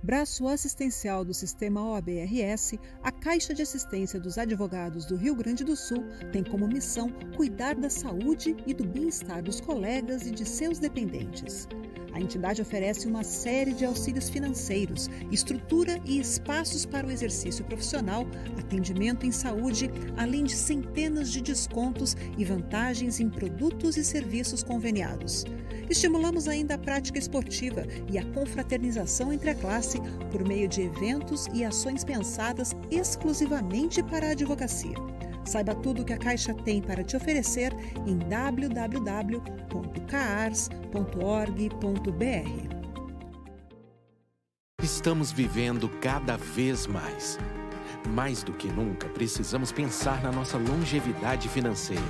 Braço assistencial do Sistema OAB-RS, a Caixa de Assistência dos Advogados do Rio Grande do Sul tem como missão cuidar da saúde e do bem-estar dos colegas e de seus dependentes. A entidade oferece uma série de auxílios financeiros, estrutura e espaços para o exercício profissional, atendimento em saúde, além de centenas de descontos e vantagens em produtos e serviços conveniados. Estimulamos ainda a prática esportiva e a confraternização entre a classe por meio de eventos e ações pensadas exclusivamente para a advocacia. Saiba tudo o que a Caixa tem para te oferecer em www.caars.org.br. Estamos vivendo cada vez mais. Mais do que nunca, precisamos pensar na nossa longevidade financeira.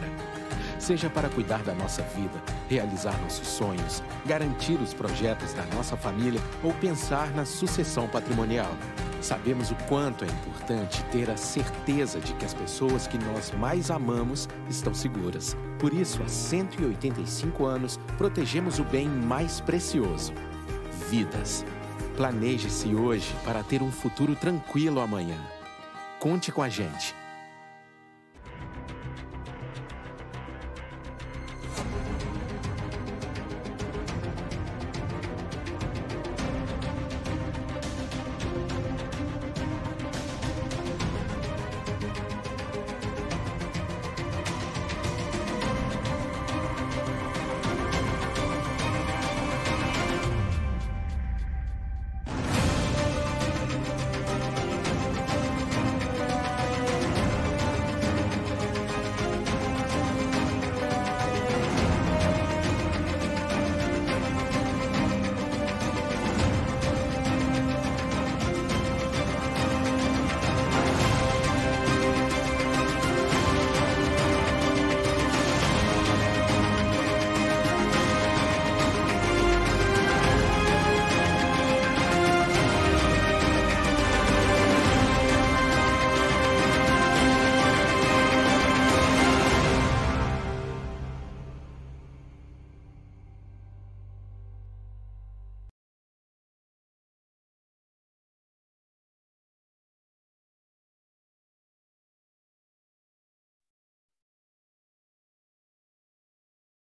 Seja para cuidar da nossa vida, realizar nossos sonhos, garantir os projetos da nossa família ou pensar na sucessão patrimonial. Sabemos o quanto é importante ter a certeza de que as pessoas que nós mais amamos estão seguras. Por isso, há 185 anos, protegemos o bem mais precioso: vidas. Planeje-se hoje para ter um futuro tranquilo amanhã. Conte com a gente.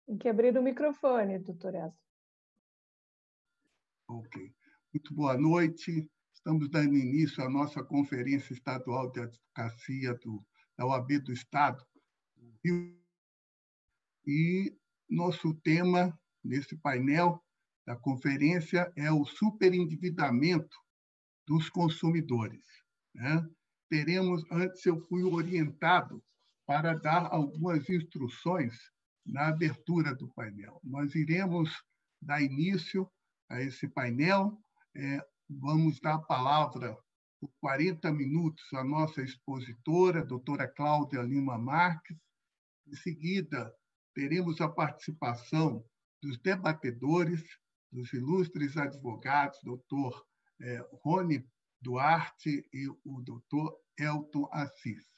Tem que abrir o microfone, doutora Essa. Ok. Muito boa noite. Estamos dando início à nossa Conferência Estadual de Advocacia da OAB do Estado do Rio. E nosso tema nesse painel da conferência é o superendividamento dos consumidores, né? Antes eu fui orientado para dar algumas instruções na abertura do painel. Nós iremos dar início a esse painel. Vamos dar a palavra por 40 minutos à nossa expositora, a doutora Cláudia Lima Marques. Em seguida, teremos a participação dos debatedores, dos ilustres advogados, doutor Rony Duarte e o doutor Elton Assis.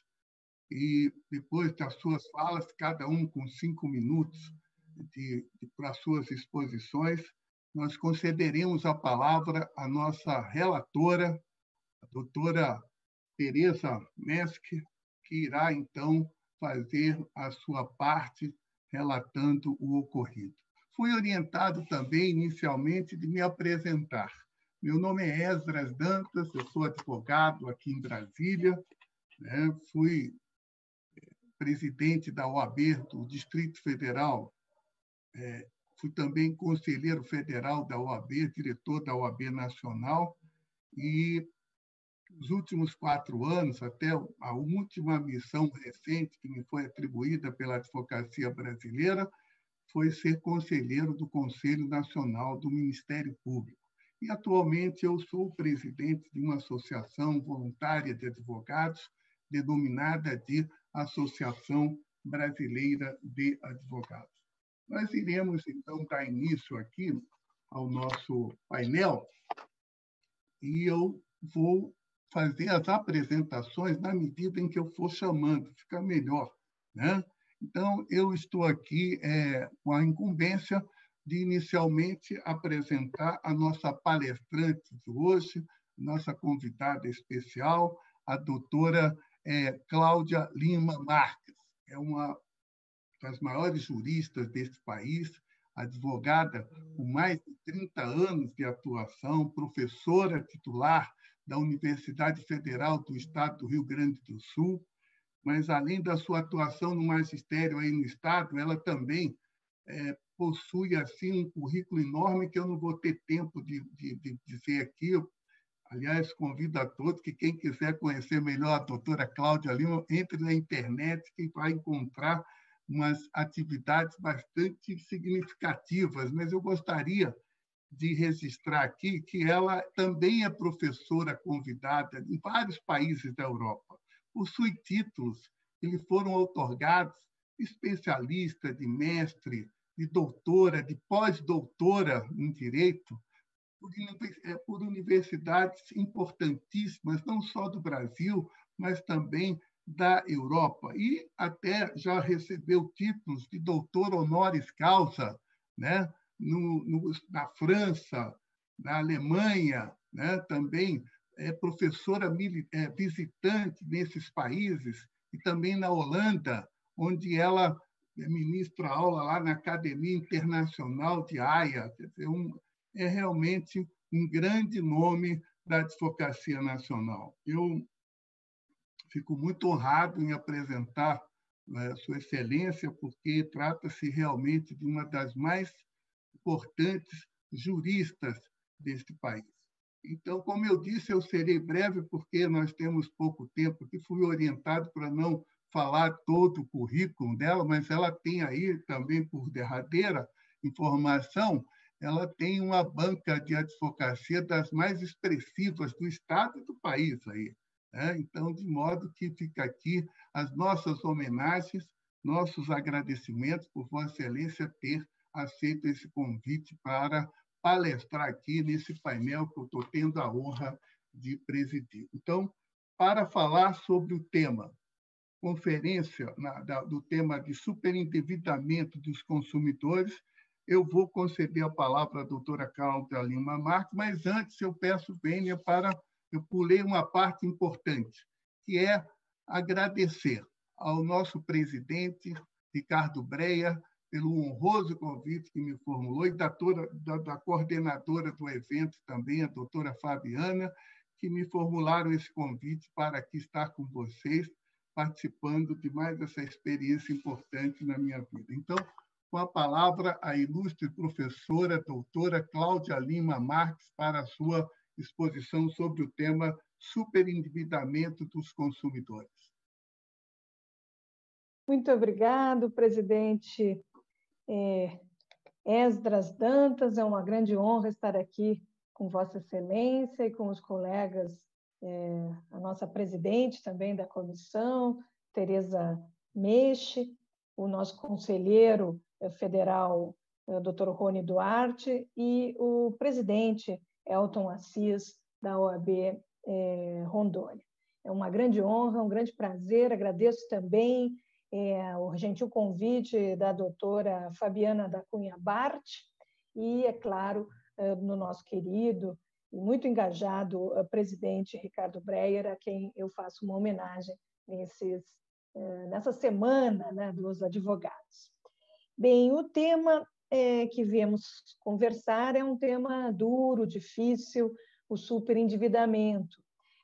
E depois das suas falas, cada um com 5 minutos para suas exposições, nós concederemos a palavra à nossa relatora, a doutora Tereza Mesk, que irá, então, fazer a sua parte relatando o ocorrido. Fui orientado também, inicialmente, de me apresentar. Meu nome é Esdras Dantas, eu sou advogado aqui em Brasília, né? Fui presidente da OAB do Distrito Federal, fui também conselheiro federal da OAB, diretor da OAB Nacional, e nos últimos 4 anos, até a última missão recente que me foi atribuída pela advocacia brasileira, foi ser conselheiro do Conselho Nacional do Ministério Público. E, atualmente, eu sou presidente de uma associação voluntária de advogados, denominada de Associação Brasileira de Advogados. Nós iremos, então, dar início aqui ao nosso painel e eu vou fazer as apresentações na medida em que eu for chamando, fica melhor, né? Então, eu estou aqui com a incumbência de inicialmente apresentar a nossa palestrante de hoje, nossa convidada especial, a doutora Cláudia Lima Marques. É uma das maiores juristas deste país, advogada com mais de 30 anos de atuação, professora titular da Universidade Federal do Estado do Rio Grande do Sul, mas, além da sua atuação no magistério aí no Estado, ela também possui assim, um currículo enorme que eu não vou ter tempo de dizer aqui. Aliás, convido a todos que, quem quiser conhecer melhor a doutora Cláudia Lima, entre na internet que vai encontrar umas atividades bastante significativas, mas eu gostaria de registrar aqui que ela também é professora convidada em vários países da Europa. Possui títulos que lhe foram outorgados, especialista, de mestre, de doutora, de pós-doutora em Direito, por universidades importantíssimas, não só do Brasil, mas também da Europa. E até já recebeu títulos de doutor honoris causa, né? Na França, na Alemanha, né? Também é professora visitante nesses países, e também na Holanda, onde ela ministra aula lá na Academia Internacional de Haia. Quer dizer, é realmente um grande nome da advocacia nacional. Eu fico muito honrado em apresentar Sua Excelência, porque trata-se realmente de uma das mais importantes juristas deste país. Então, como eu disse, eu serei breve, porque nós temos pouco tempo, que fui orientado para não falar todo o currículo dela, mas ela tem aí também, por derradeira informação, ela tem uma banca de advocacia das mais expressivas do Estado e do país aí, né? Então, de modo que fica aqui as nossas homenagens, nossos agradecimentos por Vossa Excelência ter aceito esse convite para palestrar aqui nesse painel que eu estou tendo a honra de presidir. Então, para falar sobre o tema, conferência do tema de superendividamento dos consumidores, eu vou conceder a palavra à doutora Cláudia Lima Marques, mas antes eu peço vênia para... Eu pulei uma parte importante, que é agradecer ao nosso presidente, Ricardo Breia, pelo honroso convite que me formulou, e da coordenadora do evento também, a doutora Fabiana, que me formularam esse convite para aqui estar com vocês, participando de mais essa experiência importante na minha vida. Então, com a palavra, a ilustre professora, doutora Cláudia Lima Marques, para a sua exposição sobre o tema superendividamento dos consumidores. Muito obrigado, presidente Esdras Dantas. É uma grande honra estar aqui com Vossa Excelência e com os colegas, a nossa presidente também da comissão, Tereza Meche, o nosso conselheiro federal, Dr. Rony Duarte, e o presidente Elton Assis, da OAB Rondônia. É uma grande honra, um grande prazer. Agradeço também o gentil convite da doutora Fabiana da Cunha Bart e, é claro, no nosso querido e muito engajado presidente Ricardo Breyer, a quem eu faço uma homenagem nessa semana, né, dos advogados. Bem, o tema que viemos conversar é um tema duro, difícil, o superendividamento,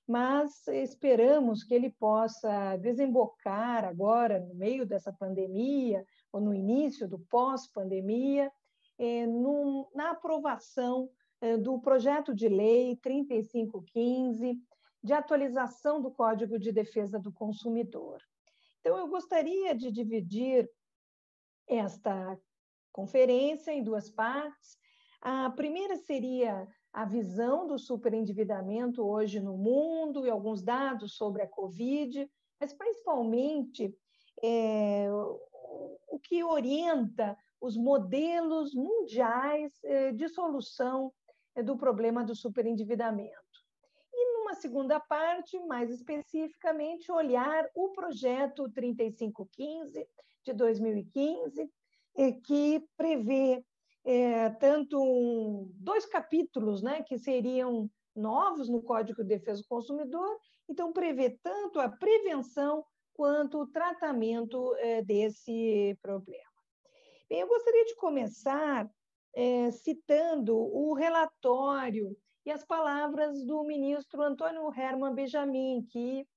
mas esperamos que ele possa desembocar agora, no meio dessa pandemia, ou no início do pós-pandemia, na aprovação do projeto de lei 3515, de atualização do Código de Defesa do Consumidor. Então, eu gostaria de dividir esta conferência em duas partes. A primeira seria a visão do superendividamento hoje no mundo e alguns dados sobre a Covid, mas principalmente o que orienta os modelos mundiais de solução do problema do superendividamento. E numa segunda parte, mais especificamente, olhar o projeto 3515 de 2015, que prevê dois capítulos, né, que seriam novos no Código de Defesa do Consumidor, então prevê tanto a prevenção quanto o tratamento desse problema. Bem, eu gostaria de começar citando o relatório e as palavras do ministro Antônio Herman Benjamin, que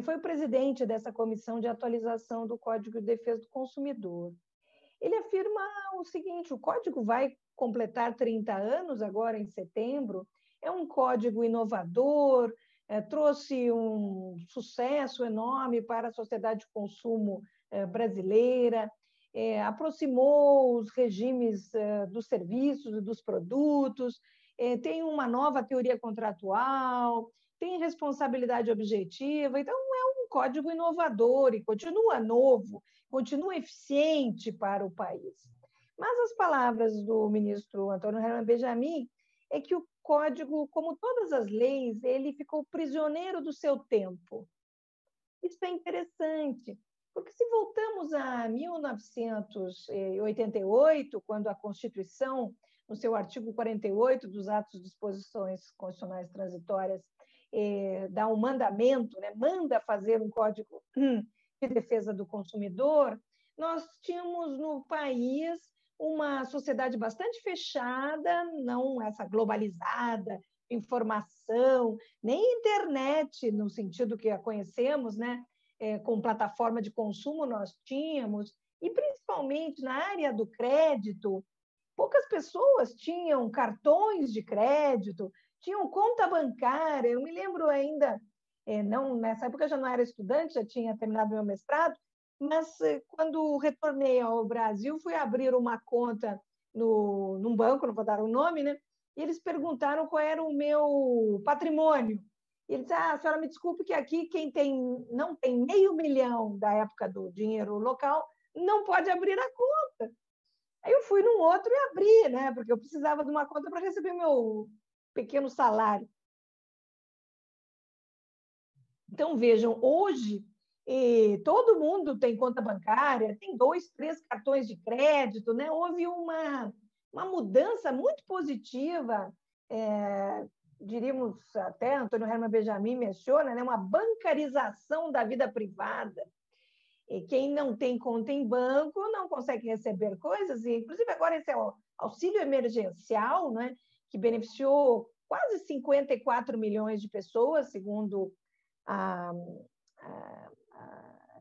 foi o presidente dessa comissão de atualização do Código de Defesa do Consumidor. Ele afirma o seguinte: o código vai completar 30 anos agora em setembro, é um código inovador, trouxe um sucesso enorme para a sociedade de consumo brasileira, aproximou os regimes dos serviços e dos produtos, tem uma nova teoria contratual, tem responsabilidade objetiva, então é um código inovador e continua novo, continua eficiente para o país. Mas as palavras do ministro Antônio Herman Benjamin é que o código, como todas as leis, ele ficou prisioneiro do seu tempo. Isso é interessante, porque se voltamos a 1988, quando a Constituição, no seu artigo 48 dos atos de disposições constitucionais transitórias, dá um mandamento, né, manda fazer um código de defesa do consumidor, nós tínhamos no país uma sociedade bastante fechada, não essa globalizada, informação, nem internet, no sentido que a conhecemos, né? Com plataforma de consumo nós tínhamos, e principalmente na área do crédito, poucas pessoas tinham cartões de crédito, tinham conta bancária. Eu me lembro ainda, não, nessa época eu já não era estudante, já tinha terminado meu mestrado, mas quando retornei ao Brasil, fui abrir uma conta num banco, não vou dar o nome, né? E eles perguntaram qual era o meu patrimônio. E eles disseram: a senhora me desculpe que aqui quem não tem R$500 mil da época do dinheiro local não pode abrir a conta. Aí eu fui num outro e abri, né? Porque eu precisava de uma conta para receber meu pequeno salário. Então, vejam, hoje todo mundo tem conta bancária, tem 2, 3 cartões de crédito, né? Houve uma mudança muito positiva, diríamos até, Antônio Herman Benjamin menciona, né? Uma bancarização da vida privada. E quem não tem conta em banco não consegue receber coisas, e inclusive agora esse é o auxílio emergencial, né? Que beneficiou quase 54 milhões de pessoas, segundo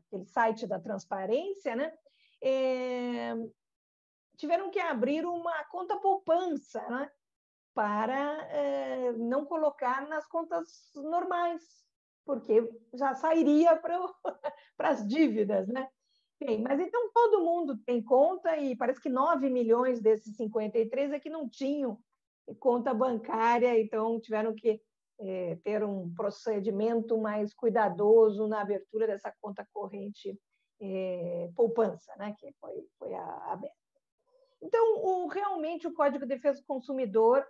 aquele site da transparência, né? Tiveram que abrir uma conta poupança, né? Para não colocar nas contas normais, porque já sairia para as dívidas, né? Bem, mas então todo mundo tem conta, e parece que 9 milhões desses 53 é que não tinham conta bancária, então tiveram que ter um procedimento mais cuidadoso na abertura dessa conta corrente poupança, né, que foi aberta. Então, realmente, o Código de Defesa do Consumidor,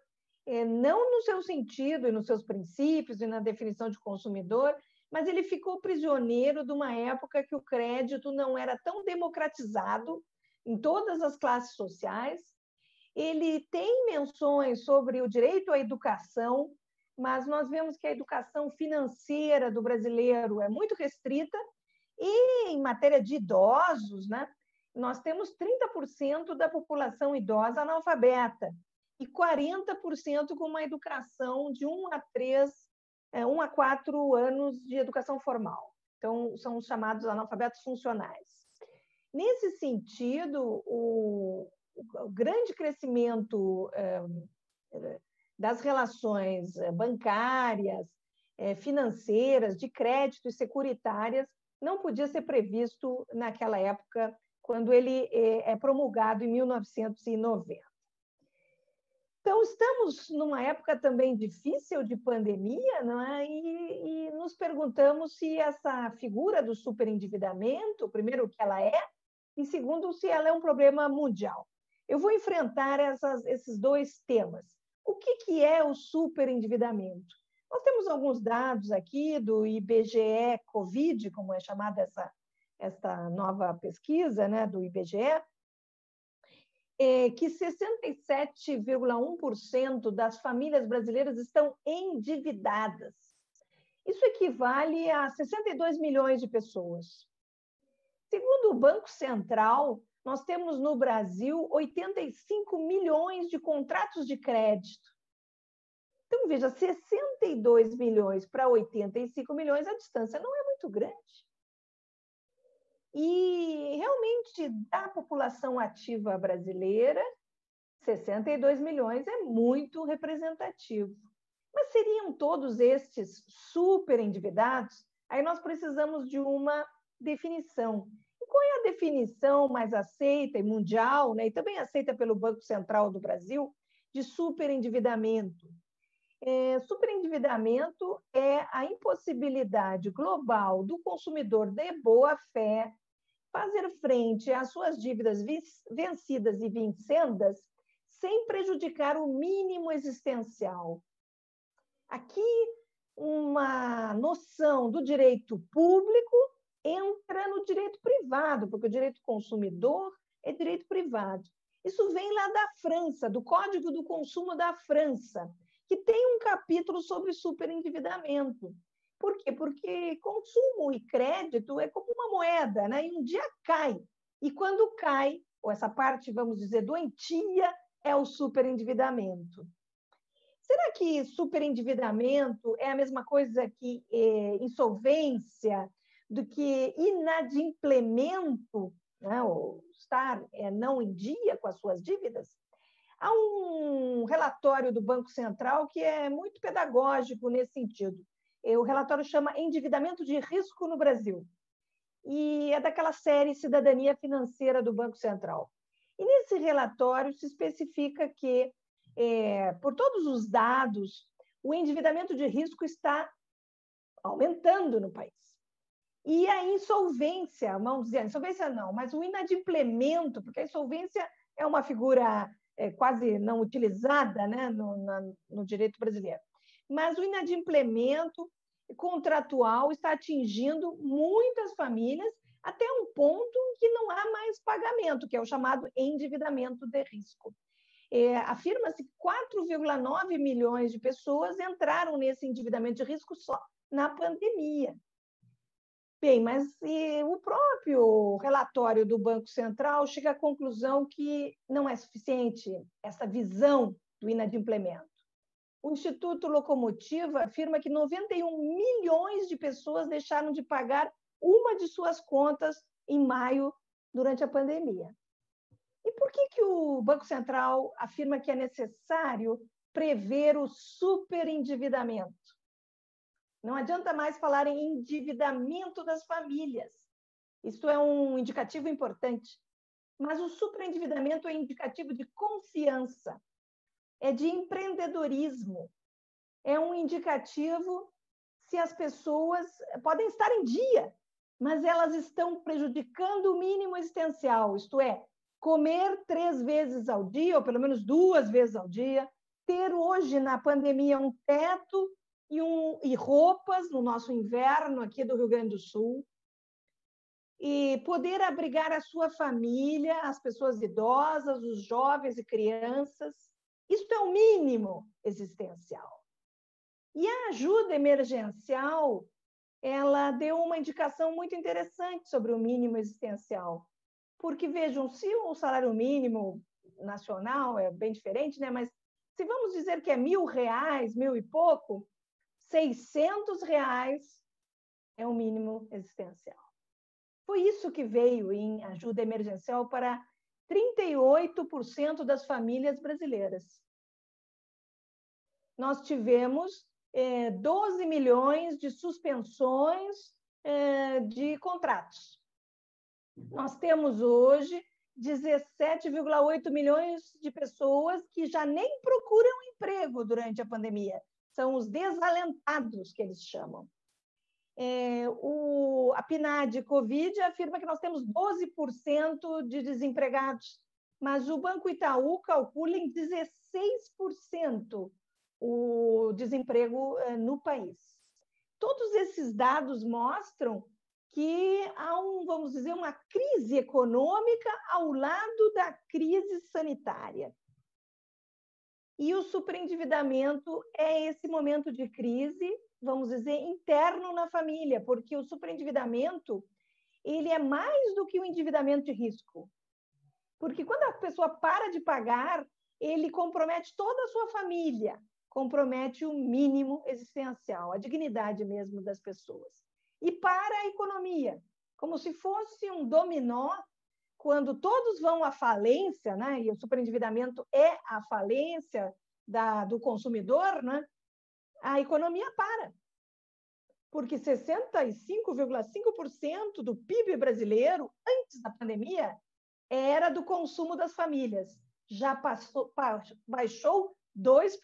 não no seu sentido e nos seus princípios e na definição de consumidor, mas ele ficou prisioneiro de uma época que o crédito não era tão democratizado em todas as classes sociais. Ele tem menções sobre o direito à educação, mas nós vemos que a educação financeira do brasileiro é muito restrita, e em matéria de idosos, né, nós temos 30% da população idosa analfabeta e 40% com uma educação de 1 a 4 anos de educação formal. Então, são os chamados analfabetos funcionais. Nesse sentido, o grande crescimento das relações bancárias, financeiras, de crédito e securitárias não podia ser previsto naquela época, quando ele é promulgado em 1990. Então, estamos numa época também difícil de pandemia, não é? E nos perguntamos se essa figura do superendividamento, primeiro, o que ela é, e segundo, se ela é um problema mundial. Eu vou enfrentar esses dois temas. O que é o superendividamento? Nós temos alguns dados aqui do IBGE Covid, como é chamada esta nova pesquisa, né, do IBGE, que 67,1% das famílias brasileiras estão endividadas. Isso equivale a 62 milhões de pessoas. Segundo o Banco Central, nós temos no Brasil 85 milhões de contratos de crédito. Então, veja, 62 milhões para 85 milhões, a distância não é muito grande. E, realmente, da população ativa brasileira, 62 milhões é muito representativo. Mas seriam todos estes super endividados? Aí nós precisamos de uma definição. E qual é a definição mais aceita e mundial, né, e também aceita pelo Banco Central do Brasil, de superendividamento? Superendividamento é a impossibilidade global do consumidor de boa-fé fazer frente às suas dívidas vencidas e vincendas sem prejudicar o mínimo existencial. Aqui, uma noção do direito público entra no direito privado, porque o direito consumidor é direito privado. Isso vem lá da França, do Código do Consumo da França, que tem um capítulo sobre superendividamento. Por quê? Porque consumo e crédito é como uma moeda, né? E um dia cai. E quando cai, ou essa parte, vamos dizer, doentia, é o superendividamento. Será que superendividamento é a mesma coisa que insolvência, do que inadimplemento, né? Ou estar não em dia com as suas dívidas? Há um relatório do Banco Central que é muito pedagógico nesse sentido. O relatório chama Endividamento de Risco no Brasil. E é daquela série Cidadania Financeira do Banco Central. E nesse relatório se especifica que, por todos os dados, o endividamento de risco está aumentando no país. E a insolvência, vamos dizer, a insolvência não, mas o inadimplemento, porque a insolvência é uma figura quase não utilizada, né, no direito brasileiro. Mas o inadimplemento contratual está atingindo muitas famílias até um ponto em que não há mais pagamento, que é o chamado endividamento de risco. Afirma-se que 4,9 milhões de pessoas entraram nesse endividamento de risco só na pandemia. Bem, mas o próprio relatório do Banco Central chega à conclusão que não é suficiente essa visão do inadimplemento. O Instituto Locomotiva afirma que 91 milhões de pessoas deixaram de pagar uma de suas contas em maio, durante a pandemia. E por que o Banco Central afirma que é necessário prever o superendividamento? Não adianta mais falar em endividamento das famílias. Isso é um indicativo importante. Mas o superendividamento é indicativo de confiança, é de empreendedorismo, é um indicativo se as pessoas podem estar em dia, mas elas estão prejudicando o mínimo existencial, isto é, comer 3 vezes ao dia, ou pelo menos 2 vezes ao dia, ter hoje na pandemia um teto e roupas no nosso inverno aqui do Rio Grande do Sul, e poder abrigar a sua família, as pessoas idosas, os jovens e crianças. Isso é o mínimo existencial. E a ajuda emergencial, ela deu uma indicação muito interessante sobre o mínimo existencial. Porque, vejam, se o salário mínimo nacional é bem diferente, né? Mas se vamos dizer que é R$1.000, 1.000 e pouco, R$600 é o mínimo existencial. Foi isso que veio em ajuda emergencial para 38% das famílias brasileiras. Nós tivemos 12 milhões de suspensões de contratos. Nós temos hoje 17,8 milhões de pessoas que já nem procuram emprego durante a pandemia. São os desalentados, que eles chamam. A PNAD Covid afirma que nós temos 12% de desempregados, mas o Banco Itaú calcula em 16% o desemprego no país. Todos esses dados mostram que há vamos dizer, uma crise econômica ao lado da crise sanitária. E o superendividamento é esse momento de crise, vamos dizer, interno na família, porque o superendividamento ele é mais do que o endividamento de risco. Porque quando a pessoa para de pagar, ele compromete toda a sua família, compromete o mínimo existencial, a dignidade mesmo das pessoas. E para a economia, como se fosse um dominó, quando todos vão à falência, né? E o superendividamento é a falência do consumidor, né? A economia para. Porque 65,5% do PIB brasileiro, antes da pandemia, era do consumo das famílias. Já baixou 2%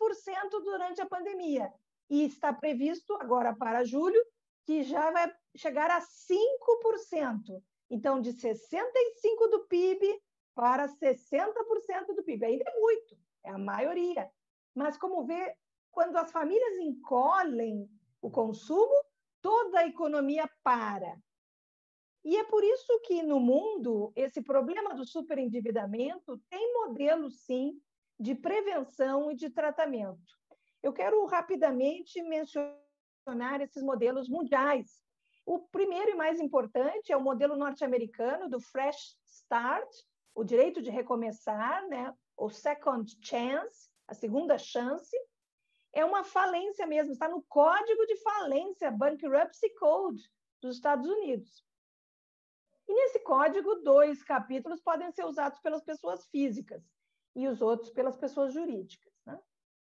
durante a pandemia. E está previsto, agora para julho, que já vai chegar a 5%. Então, de 65% do PIB para 60% do PIB. Ainda é muito, é a maioria. Mas, como vê, quando as famílias encolhem o consumo, toda a economia para. E é por isso que, no mundo, esse problema do superendividamento tem modelos, sim, de prevenção e de tratamento. Eu quero rapidamente mencionar esses modelos mundiais. O primeiro e mais importante é o modelo norte-americano do Fresh Start, o direito de recomeçar, né? O Second Chance, a segunda chance. É uma falência mesmo, está no Código de Falência, Bankruptcy Code, dos Estados Unidos. E nesse código, 2 capítulos podem ser usados pelas pessoas físicas e os outros pelas pessoas jurídicas, né?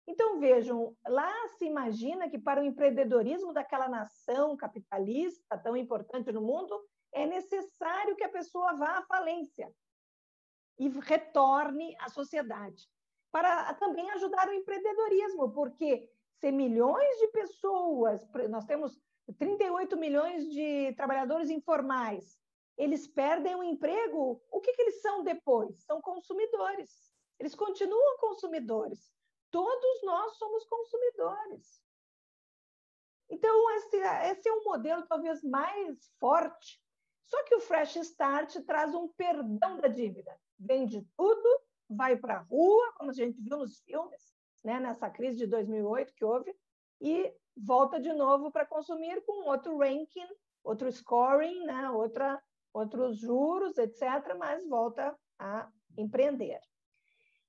Então, vejam, lá se imagina que para o empreendedorismo daquela nação capitalista tão importante no mundo, é necessário que a pessoa vá à falência e retorne à sociedade, para também ajudar o empreendedorismo, porque se milhões de pessoas, nós temos 38 milhões de trabalhadores informais, eles perdem o emprego, o que eles são depois? São consumidores. Eles continuam consumidores. Todos nós somos consumidores. Então, esse é um modelo talvez mais forte. Só que o Fresh Start traz um perdão da dívida. Vende tudo, vai para a rua, como a gente viu nos filmes, né? Nessa crise de 2008 que houve, e volta de novo para consumir com outro ranking, outro scoring, né? Outros juros, etc., mas volta a empreender.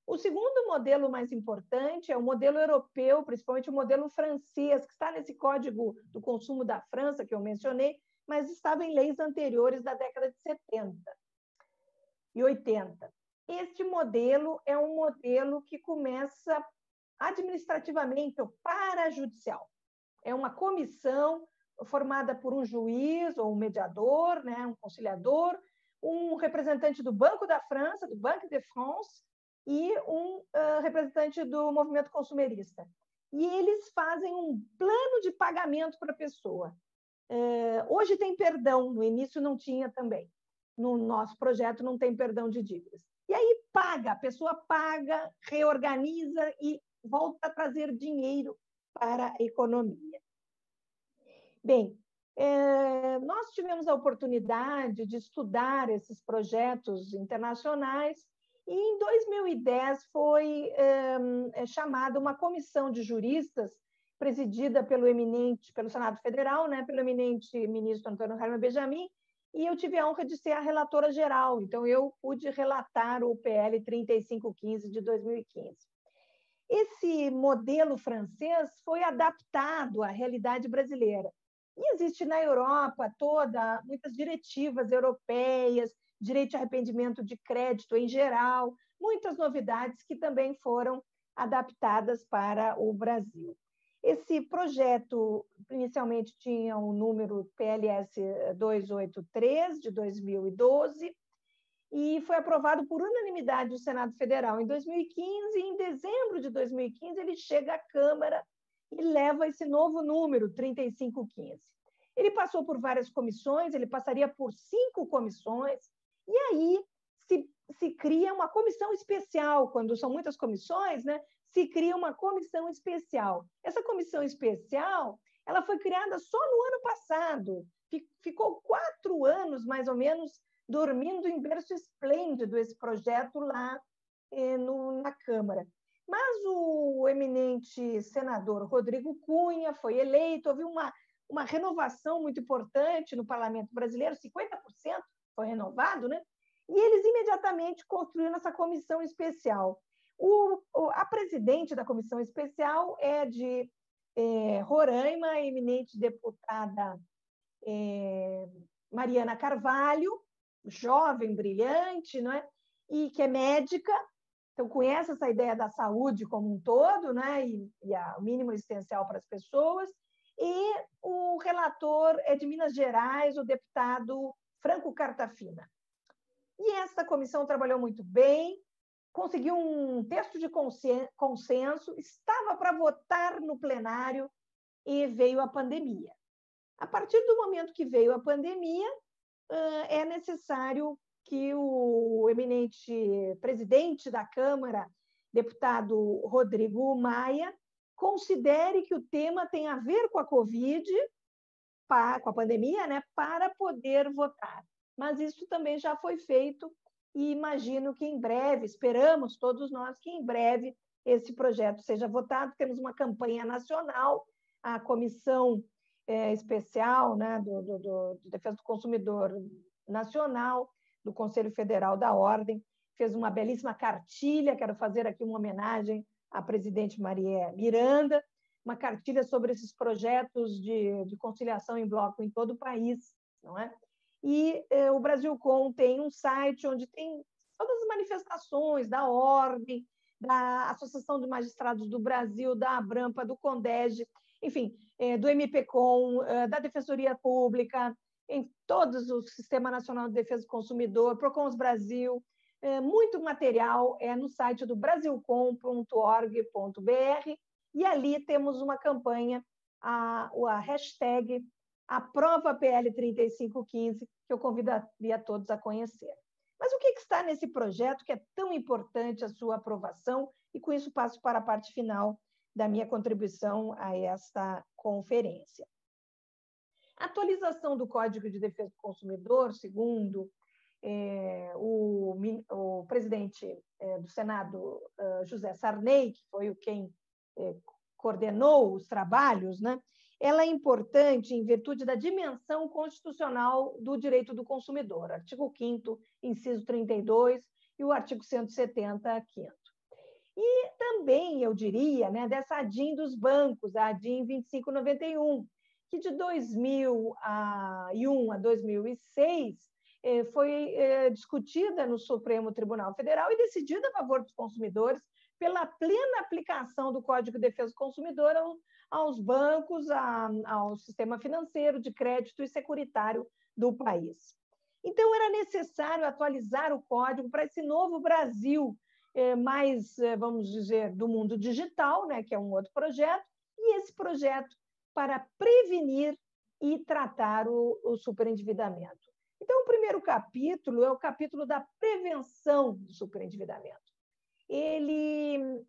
O segundo modelo mais importante é o modelo europeu, principalmente o modelo francês, que está nesse Código do Consumo da França, que eu mencionei, mas estava em leis anteriores da década de 70 e 80. Este modelo é um modelo que começa administrativamente ou parajudicial. É uma comissão formada por um juiz ou um mediador, né, um conciliador, um representante do Banco da França, do Banque de France, e um representante do movimento consumerista. E eles fazem um plano de pagamento para a pessoa. Hoje tem perdão, no início não tinha também. No nosso projeto não tem perdão de dívidas. E aí a pessoa paga, reorganiza e volta a trazer dinheiro para a economia. Bem, nós tivemos a oportunidade de estudar esses projetos internacionais e, em 2010, foi chamada uma comissão de juristas presidida pelo Senado Federal, né, pelo eminente ministro Antônio Carlos Benjamin, e eu tive a honra de ser a relatora geral. Então, eu pude relatar o PL 3515 de 2015. Esse modelo francês foi adaptado à realidade brasileira. E existe na Europa toda muitas diretivas europeias, direito de arrependimento de crédito em geral, muitas novidades que também foram adaptadas para o Brasil. Esse projeto, inicialmente, tinha o número PLS 283, de 2012, e foi aprovado por unanimidade do Senado Federal em 2015, e em dezembro de 2015 ele chega à Câmara e leva esse novo número, 3515. Ele passou por várias comissões, ele passaria por 5 comissões, e aí se cria uma comissão especial, quando são muitas comissões, né? Se cria uma comissão especial. Essa comissão especial, ela foi criada só no ano passado, ficou 4 anos, mais ou menos, dormindo em berço esplêndido esse projeto lá na Câmara. Mas o eminente senador Rodrigo Cunha foi eleito, houve uma renovação muito importante no parlamento brasileiro, 50% foi renovado, né? E eles imediatamente construíram essa comissão especial. A presidente da comissão especial é de Roraima, a eminente deputada Mariana Carvalho, jovem, brilhante, não é? E que é médica, então conhece essa ideia da saúde como um todo, né? E o mínimo essencial para as pessoas. E o relator é de Minas Gerais, o deputado Franco Cartafina. E essa comissão trabalhou muito bem, conseguiu um texto de consenso, estava para votar no plenário e veio a pandemia. A partir do momento que veio a pandemia, é necessário que o eminente presidente da Câmara, deputado Rodrigo Maia, considere que o tema tem a ver com a Covid, com a pandemia, né, para poder votar. Mas isso também já foi feito e imagino que em breve, esperamos todos nós que em breve esse projeto seja votado. Temos uma campanha nacional, a Comissão Especial, né, de Defesa do Consumidor Nacional, do Conselho Federal da Ordem, fez uma belíssima cartilha, quero fazer aqui uma homenagem à presidente Maria Miranda, uma cartilha sobre esses projetos de conciliação em bloco em todo o país, não é? E o Brasilcom tem um site onde tem todas as manifestações da Ordem, da Associação de Magistrados do Brasil, da Abrampa, do Condege, enfim, do MPCom, da Defensoria Pública, em todos o Sistema Nacional de Defesa do Consumidor, Procons Brasil, muito material no site do brasilcom.org.br, e ali temos uma campanha, a hashtag Aprova PL 3515, que eu convidaria todos a conhecer. Mas o que está nesse projeto que é tão importante a sua aprovação? E com isso passo para a parte final da minha contribuição a esta conferência. A atualização do Código de Defesa do Consumidor, segundo o presidente do Senado, José Sarney, que foi quem coordenou os trabalhos, né? Ela é importante em virtude da dimensão constitucional do direito do consumidor, artigo 5º, inciso 32, e o artigo 170, 5º. E também, eu diria, né, dessa ADIM dos bancos, a ADIM 2591, que de 2001 a 2006 foi discutida no Supremo Tribunal Federal e decidida a favor dos consumidores pela plena aplicação do Código de Defesa do Consumidor aos bancos, ao sistema financeiro, de crédito e securitário do país. Então, era necessário atualizar o código para esse novo Brasil, mais, vamos dizer, do mundo digital, né, que é um outro projeto, e esse projeto para prevenir e tratar o superendividamento. Então, o primeiro capítulo é o capítulo da prevenção do superendividamento. Ele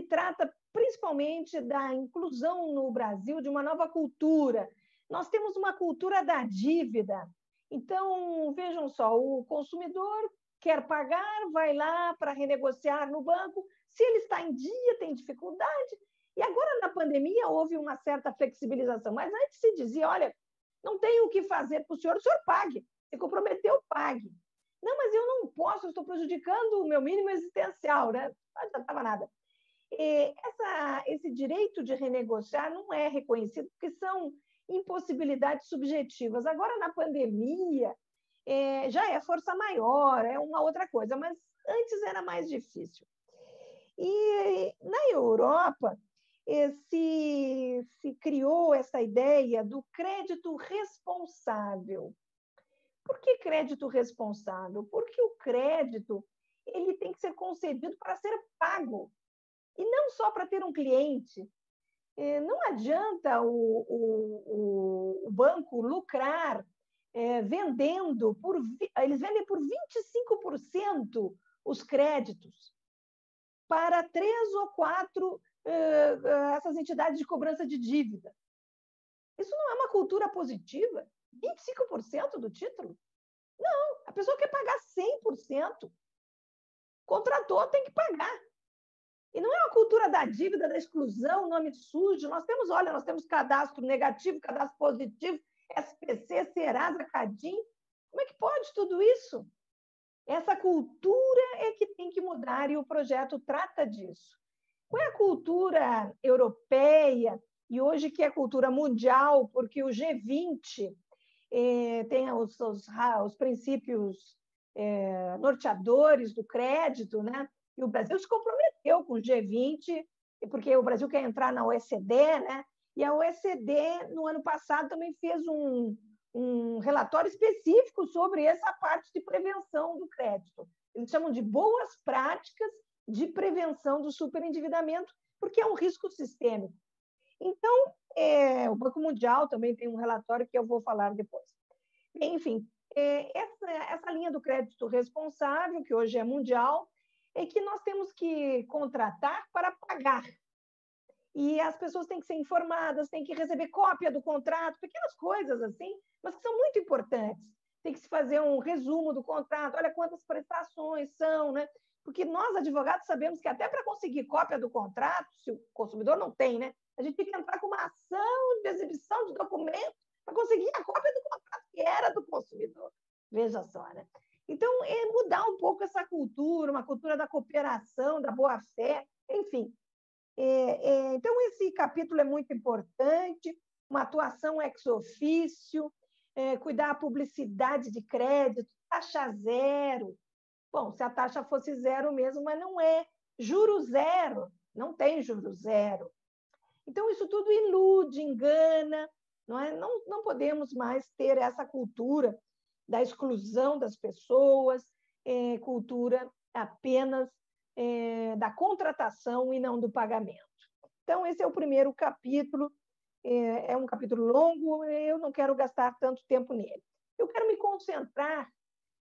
trata principalmente da inclusão no Brasil de uma nova cultura. Nós temos uma cultura da dívida. Então, vejam só, o consumidor quer pagar, vai lá para renegociar no banco. Se ele está em dia, tem dificuldade. E agora, na pandemia, houve uma certa flexibilização. Mas antes se dizia, olha, não tenho o que fazer para o senhor pague. Se comprometeu, pague. Não, mas eu não posso, eu estou prejudicando o meu mínimo existencial, né? Não adiantava nada. Esse direito de renegociar não é reconhecido, porque são impossibilidades subjetivas. Agora, na pandemia, já é força maior, é uma outra coisa, mas antes era mais difícil. E na Europa, se criou essa ideia do crédito responsável. Por que crédito responsável? Porque o crédito ele tem que ser concedido para ser pago, e não só para ter um cliente. Não adianta o banco lucrar vendendo, eles vendem por 25% os créditos para 3 ou 4 essas entidades de cobrança de dívida. Isso não é uma cultura positiva. 25% do título? Não, a pessoa quer pagar 100%. Contratou, tem que pagar. E não é uma cultura da dívida, da exclusão, nome sujo. Nós temos cadastro negativo, cadastro positivo, SPC, Serasa, Cadim. Como é que pode tudo isso? Essa cultura é que tem que mudar e o projeto trata disso. Qual é a cultura europeia e hoje que é cultura mundial, porque o G20 tem os princípios norteadores do crédito, né? E o Brasil se comprometeu com o G20, porque o Brasil quer entrar na OECD, né? E a OECD, no ano passado, também fez um relatório específico sobre essa parte de prevenção do crédito. Eles chamam de boas práticas de prevenção do superendividamento, porque é um risco sistêmico. Então, o Banco Mundial também tem um relatório que eu vou falar depois. Enfim, essa linha do crédito responsável, que hoje é mundial, é que nós temos que contratar para pagar. E as pessoas têm que ser informadas, têm que receber cópia do contrato, pequenas coisas assim, mas que são muito importantes. Tem que se fazer um resumo do contrato, olha quantas prestações são, né? Porque nós, advogados, sabemos que até para conseguir cópia do contrato, se o consumidor não tem, né? A gente tem que entrar com uma ação de exibição de documento para conseguir a cópia do contrato que era do consumidor. Veja só, né? Então, é mudar um pouco essa cultura, uma cultura da cooperação, da boa-fé, enfim. Então, esse capítulo é muito importante, uma atuação ex officio, cuidar da publicidade de crédito, taxa zero. Bom, se a taxa fosse zero mesmo, mas não é. Juro zero, não tem juro zero. Então, isso tudo ilude, engana, não é? Não podemos mais ter essa cultura da exclusão das pessoas, cultura apenas da contratação e não do pagamento. Então, esse é o primeiro capítulo, é um capítulo longo, eu não quero gastar tanto tempo nele. Eu quero me concentrar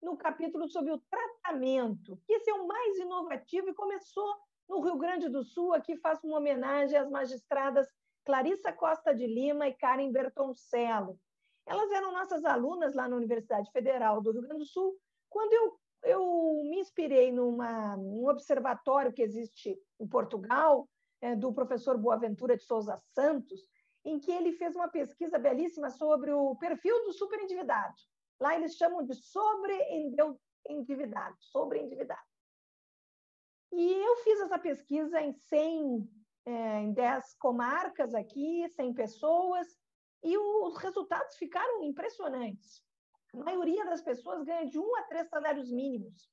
no capítulo sobre o tratamento, que esse é o mais inovativo e começou no Rio Grande do Sul. Aqui faço uma homenagem às magistradas Clarissa Costa de Lima e Karen Bertoncello. Elas eram nossas alunas lá na Universidade Federal do Rio Grande do Sul, quando eu me inspirei num observatório que existe em Portugal, do professor Boaventura de Souza Santos, em que ele fez uma pesquisa belíssima sobre o perfil do superendividado. Lá eles chamam de sobreendividado. E eu fiz essa pesquisa em 10 comarcas aqui, 100 pessoas, e os resultados ficaram impressionantes. A maioria das pessoas ganha de 1 a 3 salários mínimos.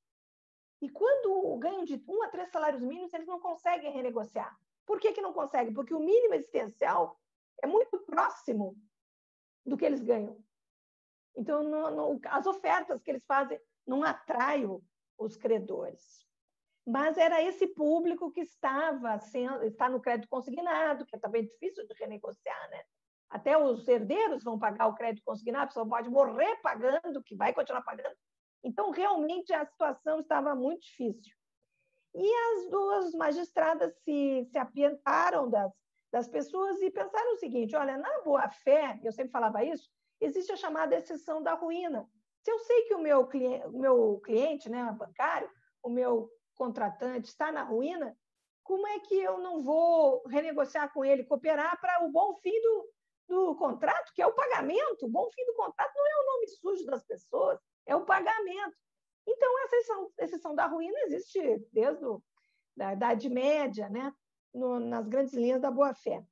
E quando ganham de 1 a 3 salários mínimos, eles não conseguem renegociar. Por que não conseguem? Porque o mínimo existencial é muito próximo do que eles ganham. Então, as ofertas que eles fazem não atraem os credores. Mas era esse público que está no crédito consignado, que é também difícil de renegociar, né? Até os herdeiros vão pagar o crédito consignado, a pessoa pode morrer pagando, que vai continuar pagando. Então, realmente, a situação estava muito difícil. E as duas magistradas se apientaram das pessoas e pensaram o seguinte: olha, na boa-fé, eu sempre falava isso, existe a chamada exceção da ruína. Se eu sei que o meu cliente, né, bancário, o meu contratante está na ruína, como é que eu não vou renegociar com ele, cooperar para o bom fim do contrato, que é o pagamento? O bom fim do contrato não é o nome sujo das pessoas, é o pagamento. Então, essa exceção da ruína existe desde a Idade Média, né? Nas grandes linhas da boa-fé.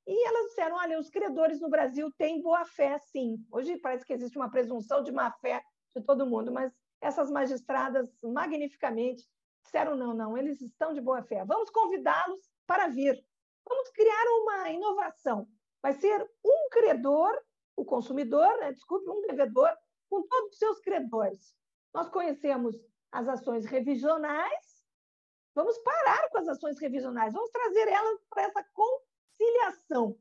E elas disseram: olha, os credores no Brasil têm boa-fé, sim. Hoje parece que existe uma presunção de má-fé de todo mundo, mas essas magistradas, magnificamente, disseram: não, eles estão de boa-fé. Vamos convidá-los para vir. Vamos criar uma inovação. Vai ser um credor, o consumidor, né? Desculpe, um devedor, com todos os seus credores. Nós conhecemos as ações revisionais, vamos parar com as ações revisionais, vamos trazer elas para essa conciliação.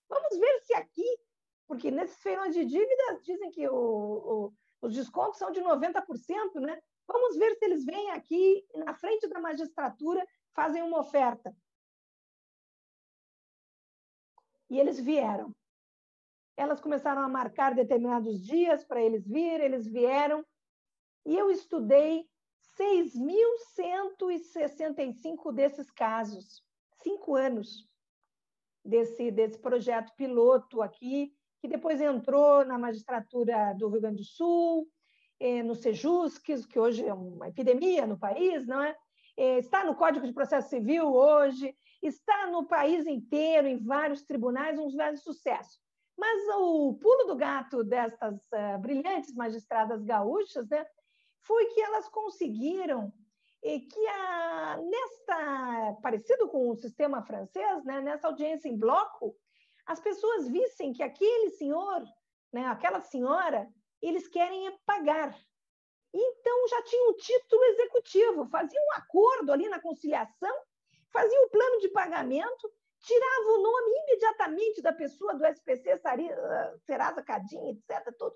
Vamos ver se aqui, porque nesses feirões de dívidas dizem que os descontos são de 90%, né? Vamos ver se eles vêm aqui na frente da magistratura, fazem uma oferta. E eles vieram. elas começaram a marcar determinados dias para eles virem, eles vieram, e eu estudei 6.165 desses casos, 5 anos desse projeto piloto aqui, que depois entrou na magistratura do Rio Grande do Sul, no Sejusc, que hoje é uma epidemia no país, não é? Está no Código de Processo Civil hoje, está no país inteiro, em vários tribunais, um velho sucesso. Mas o pulo do gato destas brilhantes magistradas gaúchas, né, foi que elas conseguiram que, parecido com o sistema francês, né, nessa audiência em bloco, as pessoas vissem que aquele senhor, né, aquela senhora, eles querem pagar. Então, já tinha um título executivo, fazia um acordo ali na conciliação, fazia o plano de pagamento, tirava o nome imediatamente da pessoa do SPC, Serasa Cadim, etc. Tudo.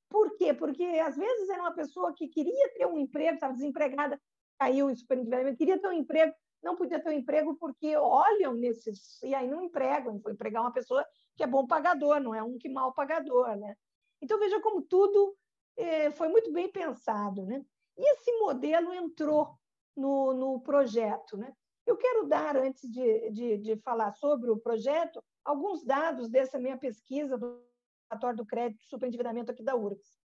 Por quê? Porque, às vezes, era uma pessoa que queria ter um emprego, estava desempregada, caiu em superendividamento, queria ter um emprego, não podia ter um emprego porque olham nesses... E aí não empregam, foi empregar uma pessoa que é bom pagador, não é um que mal pagador, né? Então, veja como tudo foi muito bem pensado, né? E esse modelo entrou no projeto, né? Eu quero dar, antes de falar sobre o projeto, alguns dados dessa minha pesquisa do relatório do crédito e superendividamento aqui da URGS.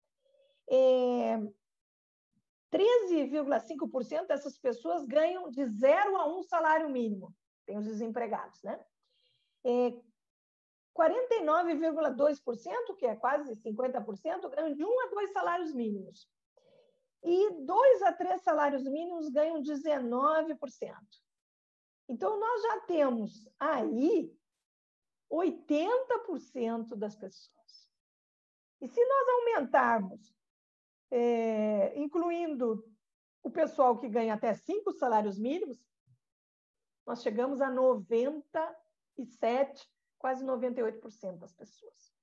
13,5% dessas pessoas ganham de 0 a 1 salário mínimo. Tem os desempregados, né? 49,2%, que é quase 50%, ganham de 1 a 2 salários mínimos. E 2 a 3 salários mínimos ganham 19%. Então, nós já temos aí 80% das pessoas. E se nós aumentarmos, incluindo o pessoal que ganha até 5 salários mínimos, nós chegamos a 97%, quase 98% das pessoas.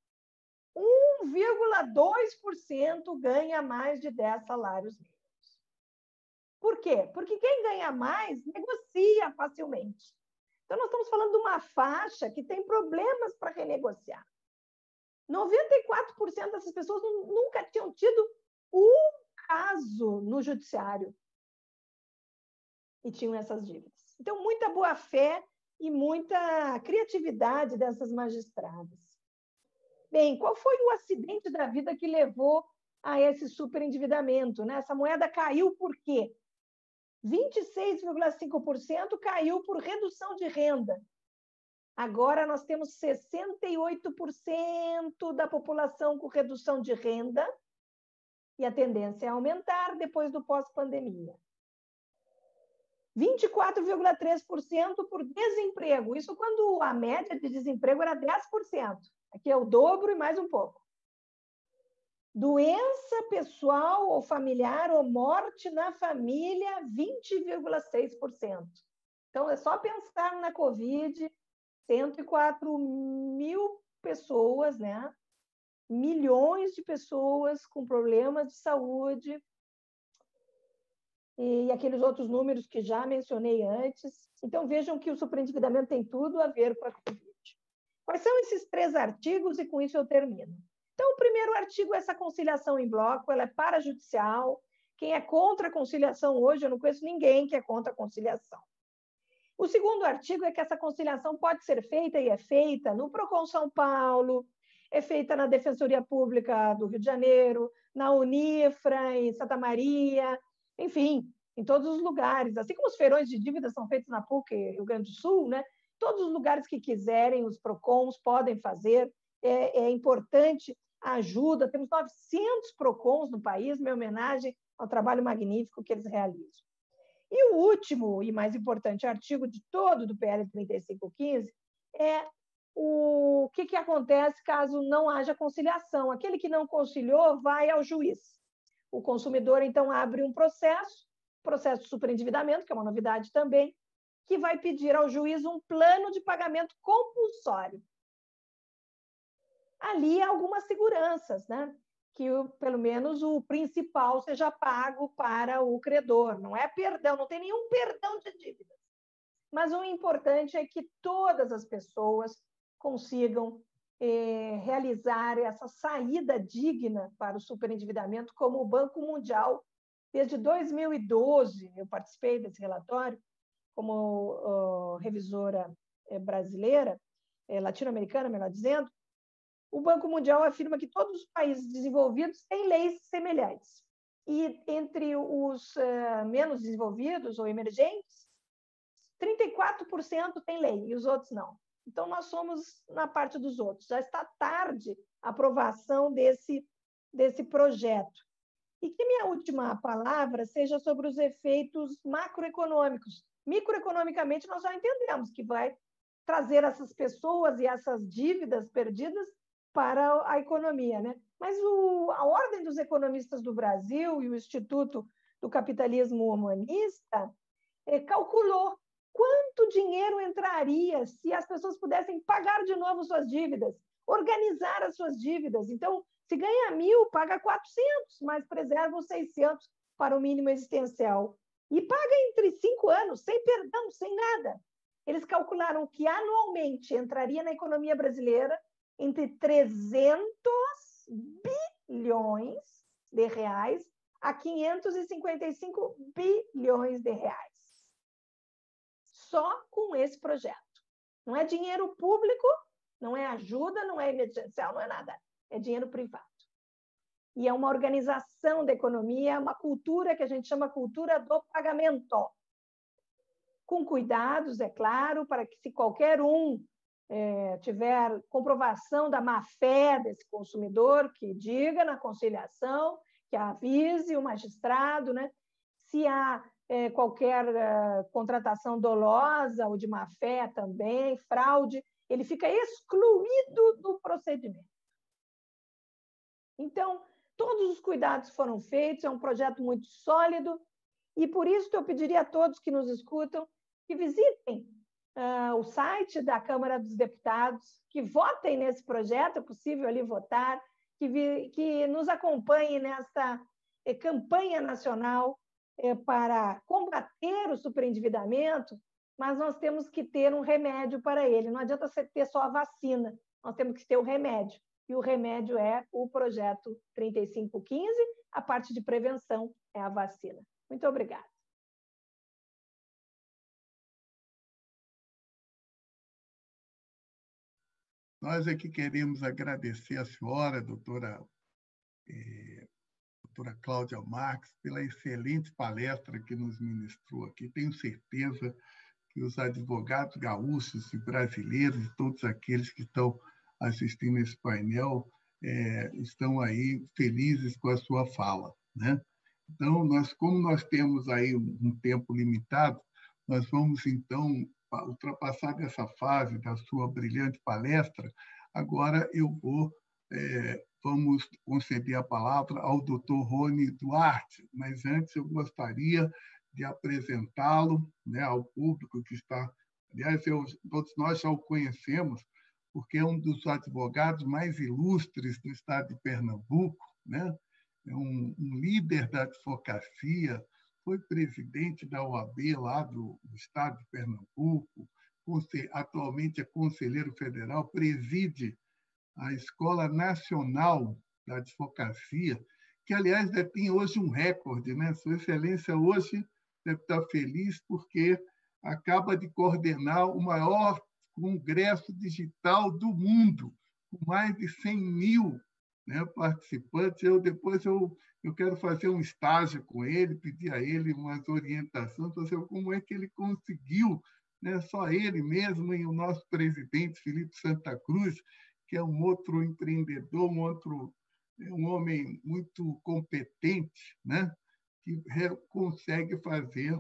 1,2% ganha mais de 10 salários mínimos. Por quê? Porque quem ganha mais negocia facilmente. Então, nós estamos falando de uma faixa que tem problemas para renegociar. 94% dessas pessoas nunca tinham tido um caso no judiciário e tinham essas dívidas. Então, muita boa-fé e muita criatividade dessas magistradas. Bem, qual foi o acidente da vida que levou a esse superendividamento, né? Essa moeda caiu por quê? 26,5% caiu por redução de renda. Agora nós temos 68% da população com redução de renda e a tendência é aumentar depois do pós-pandemia. 24,3% por desemprego. Isso quando a média de desemprego era 10%. Aqui é o dobro e mais um pouco. Doença pessoal ou familiar ou morte na família, 20,6%. Então, é só pensar na Covid, 104 mil pessoas, né? Milhões de pessoas com problemas de saúde e aqueles outros números que já mencionei antes. Então, vejam que o superendividamento tem tudo a ver com a Covid. Quais são esses 3 artigos? E com isso eu termino. Então, o primeiro artigo é essa conciliação em bloco, ela é parajudicial. Quem é contra a conciliação hoje, eu não conheço ninguém que é contra a conciliação. O segundo artigo é que essa conciliação pode ser feita e é feita no Procon São Paulo, é feita na Defensoria Pública do Rio de Janeiro, na Unifra, em Santa Maria, enfim, em todos os lugares. Assim como os feirões de dívida são feitos na PUC, Rio Grande do Sul, né? Todos os lugares que quiserem, os PROCONs podem fazer. É importante a ajuda. Temos 900 PROCONs no país, minha homenagem ao trabalho magnífico que eles realizam. E o último e mais importante artigo de todo do PL 3515 é o que acontece caso não haja conciliação. Aquele que não conciliou vai ao juiz. O consumidor, então, abre um processo de superendividamento, que é uma novidade também, que vai pedir ao juiz um plano de pagamento compulsório. Ali há algumas seguranças, né? Que pelo menos o principal seja pago para o credor. Não é perdão, não tem nenhum perdão de dívidas. Mas o importante é que todas as pessoas consigam realizar essa saída digna para o superendividamento, como o Banco Mundial, desde 2012, eu participei desse relatório, como revisora brasileira, latino-americana, melhor dizendo, o Banco Mundial afirma que todos os países desenvolvidos têm leis semelhantes. E entre os menos desenvolvidos ou emergentes, 34% têm lei e os outros não. Então, nós somos na parte dos outros. Já está tarde a aprovação desse projeto. E que minha última palavra seja sobre os efeitos macroeconômicos. Microeconomicamente, nós já entendemos que vai trazer essas pessoas e essas dívidas perdidas para a economia, né? Mas a Ordem dos Economistas do Brasil e o Instituto do Capitalismo Humanista calculou quanto dinheiro entraria se as pessoas pudessem pagar de novo suas dívidas, organizar as suas dívidas. Então, se ganha 1.000, paga 400, mas preserva os 600 para o mínimo existencial. E paga entre 5 anos, sem perdão, sem nada. Eles calcularam que anualmente entraria na economia brasileira entre 300 bilhões de reais a 555 bilhões de reais. Só com esse projeto. Não é dinheiro público, não é ajuda, não é emergencial, não é nada. É dinheiro privado. E é uma organização da economia, uma cultura que a gente chama cultura do pagamento. Com cuidados, é claro, para que se qualquer um tiver comprovação da má-fé desse consumidor, que diga na conciliação, que avise o magistrado, né? Se há qualquer contratação dolosa ou de má-fé também, fraude, ele fica excluído do procedimento. Então, todos os cuidados foram feitos, é um projeto muito sólido, e por isso eu pediria a todos que nos escutam que visitem o site da Câmara dos Deputados, que votem nesse projeto, é possível ali votar, que nos acompanhem nesta campanha nacional para combater o superendividamento, mas nós temos que ter um remédio para ele. Não adianta você ter só a vacina, nós temos que ter o remédio. E o remédio é o projeto 3515, a parte de prevenção é a vacina. Muito obrigada. Nós aqui queremos agradecer a senhora, doutora Cláudia Marques, pela excelente palestra que nos ministrou aqui. Tenho certeza que os advogados gaúchos e brasileiros, e todos aqueles que estão assistindo esse painel, estão aí felizes com a sua fala, né? Então, como nós temos aí um tempo limitado, nós vamos, então, ultrapassar dessa fase da sua brilhante palestra. Agora vamos conceder a palavra ao Dr. Rony Duarte, mas antes eu gostaria de apresentá-lo, né, ao público que está... Aliás, todos nós já o conhecemos, porque é um dos advogados mais ilustres do estado de Pernambuco, né? É um líder da advocacia, foi presidente da OAB lá do estado de Pernambuco, atualmente é conselheiro federal, preside a Escola Nacional da Advocacia, que, aliás, tem hoje um recorde, né? Sua Excelência hoje deve estar feliz porque acaba de coordenar o maior congresso digital do mundo, com mais de 100.000, né, participantes. Depois eu quero fazer um estágio com ele, pedir a ele umas orientações para saber como é que ele conseguiu, né, só ele mesmo e o nosso presidente, Felipe Santa Cruz, que é um outro empreendedor, um homem muito competente, né, que consegue fazer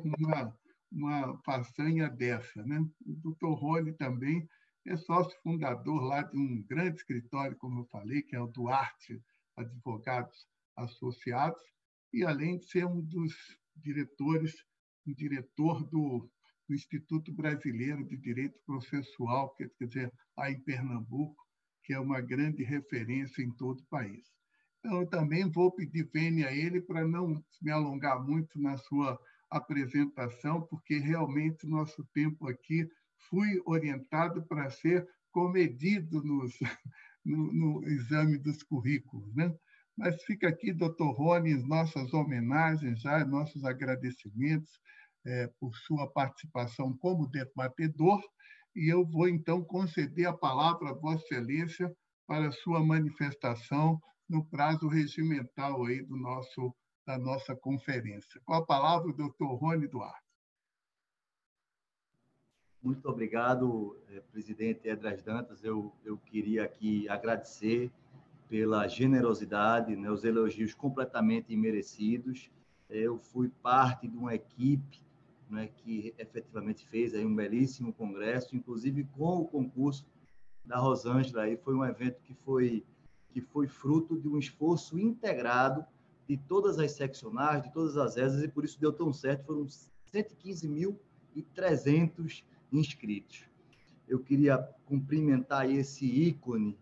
uma façanha dessa, né? O Dr. Rony também é sócio fundador lá de um grande escritório, como eu falei, que é o Duarte Advogados Associados, e além de ser um dos diretor do Instituto Brasileiro de Direito Processual, quer dizer, lá em Pernambuco, que é uma grande referência em todo o país. Então, eu também vou pedir vênia a ele para não me alongar muito na sua apresentação, porque realmente o nosso tempo aqui fui orientado para ser comedido no exame dos currículos, né? Mas fica aqui, doutor Rony, nossas homenagens, já, nossos agradecimentos por sua participação como debatedor, e eu vou, então, conceder a palavra a Vossa Excelência para sua manifestação no prazo regimental aí da nossa conferência. Com a palavra, o doutor Rony Duarte. Muito obrigado, presidente Esdras Dantas. Eu queria aqui agradecer pela generosidade, né, os elogios completamente imerecidos. Eu fui parte de uma equipe, né, que efetivamente fez aí um belíssimo congresso, inclusive com o concurso da Rosângela. Aí foi um evento que foi fruto de um esforço integrado de todas as seccionais, de todas as ESAs, e por isso deu tão certo. Foram 115.300 inscritos. Eu queria cumprimentar esse ícone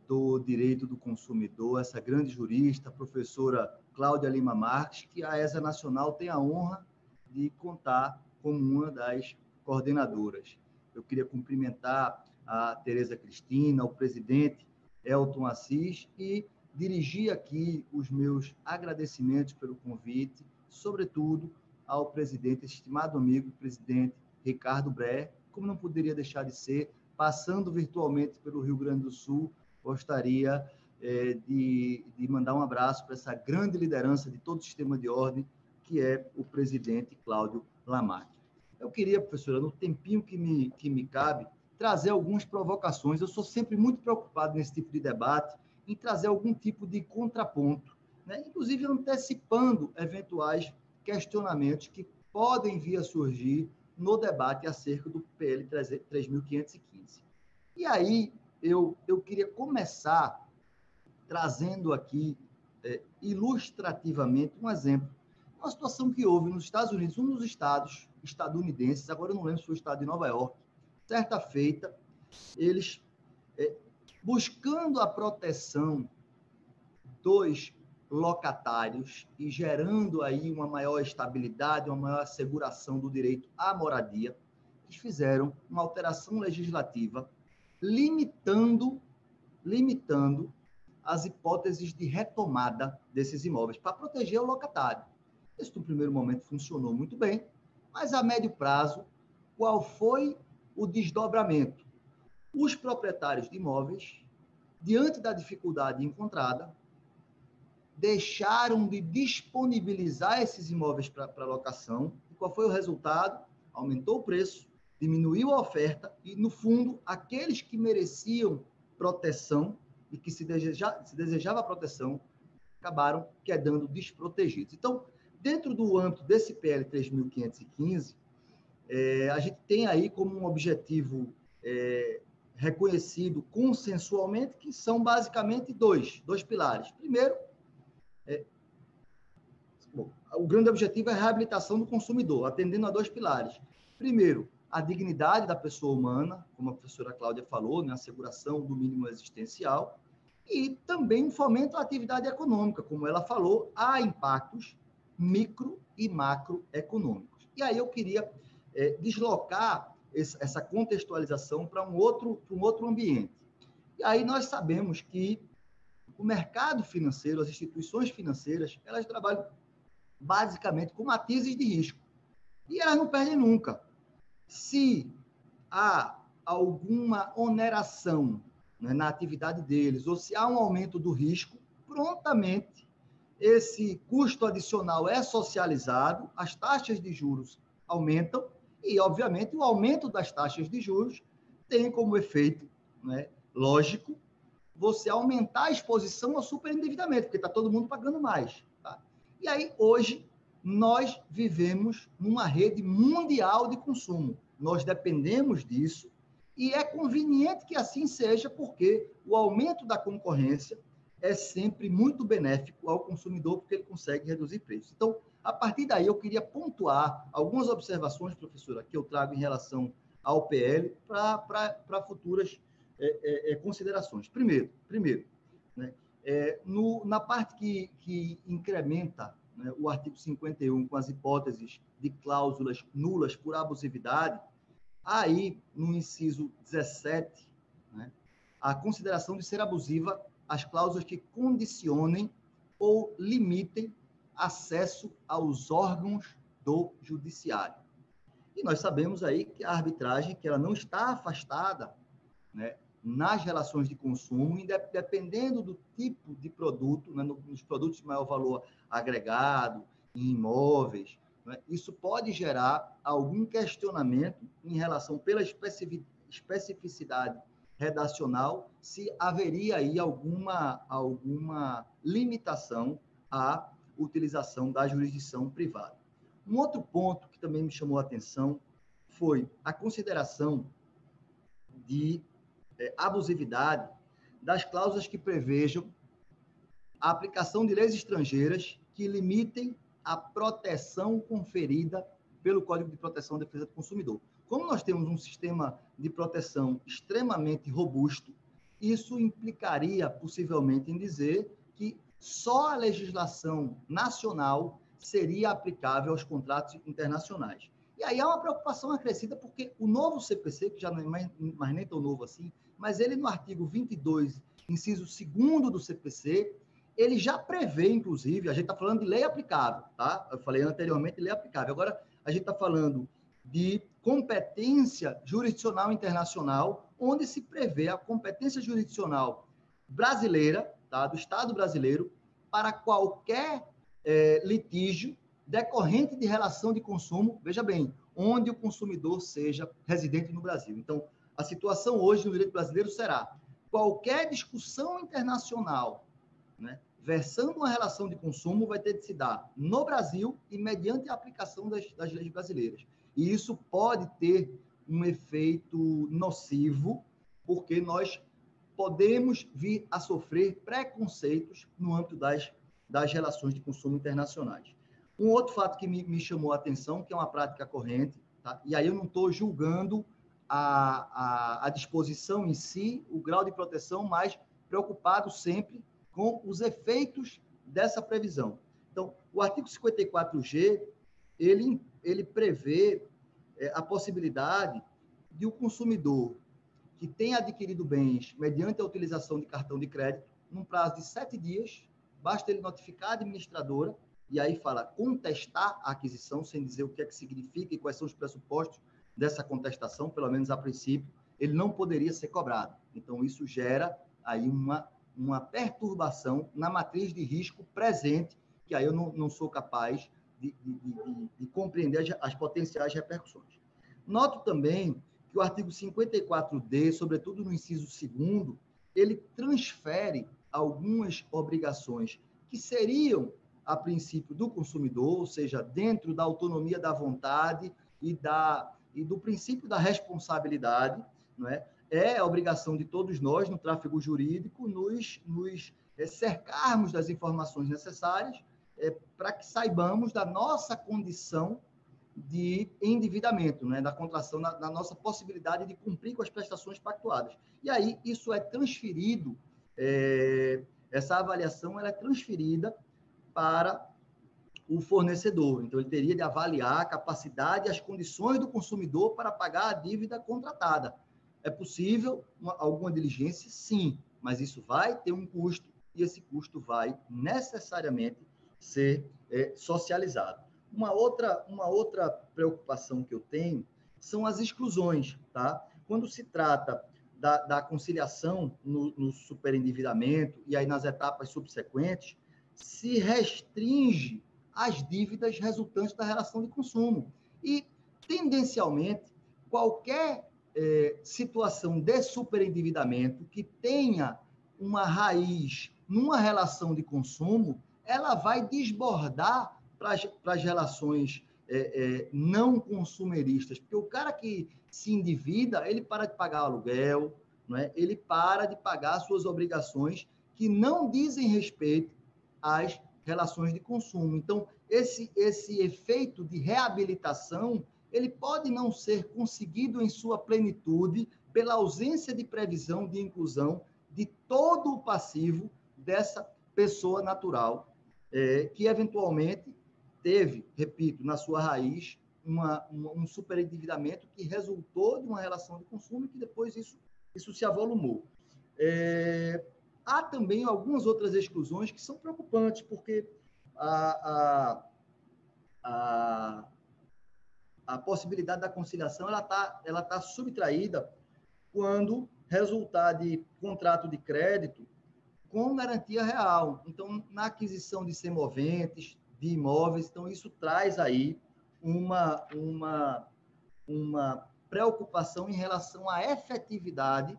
do direito do consumidor, essa grande jurista, a professora Cláudia Lima Marques, que a ESA Nacional tem a honra de contar como uma das coordenadoras. Eu queria cumprimentar a Tereza Cristina, o presidente Elton Assis, e dirigir aqui os meus agradecimentos pelo convite, sobretudo ao presidente, estimado amigo, presidente Ricardo Breyer, como não poderia deixar de ser, passando virtualmente pelo Rio Grande do Sul. Gostaria de mandar um abraço para essa grande liderança de todo o sistema de ordem, que é o presidente Cláudio Lamarck. Eu queria, professora, no tempinho que me cabe, trazer algumas provocações. Eu sou sempre muito preocupado nesse tipo de debate, em trazer algum tipo de contraponto, né? Inclusive antecipando eventuais questionamentos que podem vir a surgir no debate acerca do PL 3.515. E aí, eu queria começar trazendo aqui, ilustrativamente, um exemplo. Uma situação que houve nos Estados Unidos, um dos estados estadunidenses, agora eu não lembro se foi o estado de Nova York, certa feita, eles, buscando a proteção dos locatários e gerando aí uma maior estabilidade, uma maior asseguração do direito à moradia, eles fizeram uma alteração legislativa limitando as hipóteses de retomada desses imóveis para proteger o locatário. Isso, no primeiro momento, funcionou muito bem, mas a médio prazo, qual foi o desdobramento? Os proprietários de imóveis, diante da dificuldade encontrada, deixaram de disponibilizar esses imóveis para locação. E qual foi o resultado? Aumentou o preço, diminuiu a oferta e, no fundo, aqueles que mereciam proteção e que se desejava proteção acabaram quedando desprotegidos. Então, dentro do âmbito desse PL 3.515, a gente tem aí como um objetivo reconhecido consensualmente, que são basicamente dois pilares. Primeiro, o grande objetivo é a reabilitação do consumidor, atendendo a dois pilares. Primeiro, a dignidade da pessoa humana, como a professora Cláudia falou, né, a asseguração do mínimo existencial, e também o fomento à atividade econômica, como ela falou, há impactos micro e macroeconômicos. E aí eu queria deslocar essa contextualização para um outro ambiente. E aí nós sabemos que o mercado financeiro, as instituições financeiras, elas trabalham basicamente com matizes de risco. E elas não perdem nunca. Se há alguma oneração, né, na atividade deles, ou se há um aumento do risco, prontamente esse custo adicional é socializado, as taxas de juros aumentam e, obviamente, o aumento das taxas de juros tem como efeito, né, lógico, você aumentar a exposição ao superendividamento, porque está todo mundo pagando mais. Tá? E aí, hoje, nós vivemos numa rede mundial de consumo. Nós dependemos disso e é conveniente que assim seja, porque o aumento da concorrência é sempre muito benéfico ao consumidor, porque ele consegue reduzir preços. Então, a partir daí, eu queria pontuar algumas observações, professora, que eu trago em relação ao PL para futuras considerações. Primeiro, né, na parte que incrementa, né, o artigo 51 com as hipóteses de cláusulas nulas por abusividade, aí, no inciso 17, né, a consideração de ser abusiva as cláusulas que condicionem ou limitem acesso aos órgãos do judiciário. E nós sabemos aí que a arbitragem, que ela não está afastada, né, nas relações de consumo, dependendo do tipo de produto, né, nos produtos de maior valor agregado, em imóveis, né, isso pode gerar algum questionamento em relação pela especificidade redacional, se haveria aí alguma limitação à utilização da jurisdição privada. Um outro ponto que também me chamou a atenção foi a consideração de abusividade das cláusulas que prevejam a aplicação de leis estrangeiras que limitem a proteção conferida pelo Código de Proteção e Defesa do Consumidor. Como nós temos um sistema de proteção extremamente robusto, isso implicaria possivelmente em dizer que só a legislação nacional seria aplicável aos contratos internacionais. E aí há uma preocupação acrescida, porque o novo CPC, que já não é mais nem tão novo assim, mas ele no artigo 22, inciso 2º do CPC, ele já prevê, inclusive, a gente está falando de lei aplicável, tá? Eu falei anteriormente de lei aplicável. Agora, a gente está falando de competência jurisdicional internacional, onde se prevê a competência jurisdicional brasileira, tá? Do Estado brasileiro, para qualquer litígio decorrente de relação de consumo, veja bem, onde o consumidor seja residente no Brasil. Então, a situação hoje no direito brasileiro será qualquer discussão internacional, né, versando uma relação de consumo, vai ter de se dar no Brasil e mediante a aplicação das leis brasileiras. E isso pode ter um efeito nocivo, porque nós podemos vir a sofrer preconceitos no âmbito das relações de consumo internacionais. Um outro fato que me chamou a atenção, que é uma prática corrente, tá? E aí eu não estou julgando a disposição em si, o grau de proteção, mas preocupado sempre com os efeitos dessa previsão. Então, o artigo 54G, ele prevê a possibilidade de o consumidor que tenha adquirido bens mediante a utilização de cartão de crédito, num prazo de 7 dias, basta ele notificar a administradora, e aí fala contestar a aquisição, sem dizer o que é que significa e quais são os pressupostos dessa contestação, pelo menos a princípio, ele não poderia ser cobrado. Então, isso gera aí uma perturbação na matriz de risco presente, que aí eu não sou capaz de compreender as potenciais repercussões. Noto também que o artigo 54D, sobretudo no inciso 2º, ele transfere algumas obrigações que seriam, a princípio, do consumidor, ou seja, dentro da autonomia da vontade e do princípio da responsabilidade, não é? É a obrigação de todos nós, no tráfego jurídico, nos cercarmos das informações necessárias para que saibamos da nossa condição de endividamento, né? Da contração, da nossa possibilidade de cumprir com as prestações pactuadas. E aí, isso é transferido, essa avaliação ela é transferida para o fornecedor. Então, ele teria de avaliar a capacidade e as condições do consumidor para pagar a dívida contratada. É possível alguma diligência? Sim, mas isso vai ter um custo e esse custo vai necessariamente ser socializado. Uma outra preocupação que eu tenho são as exclusões, tá? Quando se trata da conciliação no superendividamento e aí nas etapas subsequentes, se restringe as dívidas resultantes da relação de consumo. E, tendencialmente, qualquer situação de superendividamento que tenha uma raiz numa relação de consumo, ela vai desbordar para as relações não consumeristas, porque o cara que se endivida, ele para de pagar aluguel, não é? Ele para de pagar suas obrigações que não dizem respeito às relações de consumo. Então, esse efeito de reabilitação, ele pode não ser conseguido em sua plenitude pela ausência de previsão de inclusão de todo o passivo dessa pessoa natural, que eventualmente teve, repito, na sua raiz, um superendividamento que resultou de uma relação de consumo e que depois isso se avolumou. Há também algumas outras exclusões que são preocupantes, porque a possibilidade da conciliação ela tá subtraída quando resultar de contrato de crédito com garantia real. Então, na aquisição de semoventes, de imóveis, então isso traz aí uma preocupação em relação à efetividade,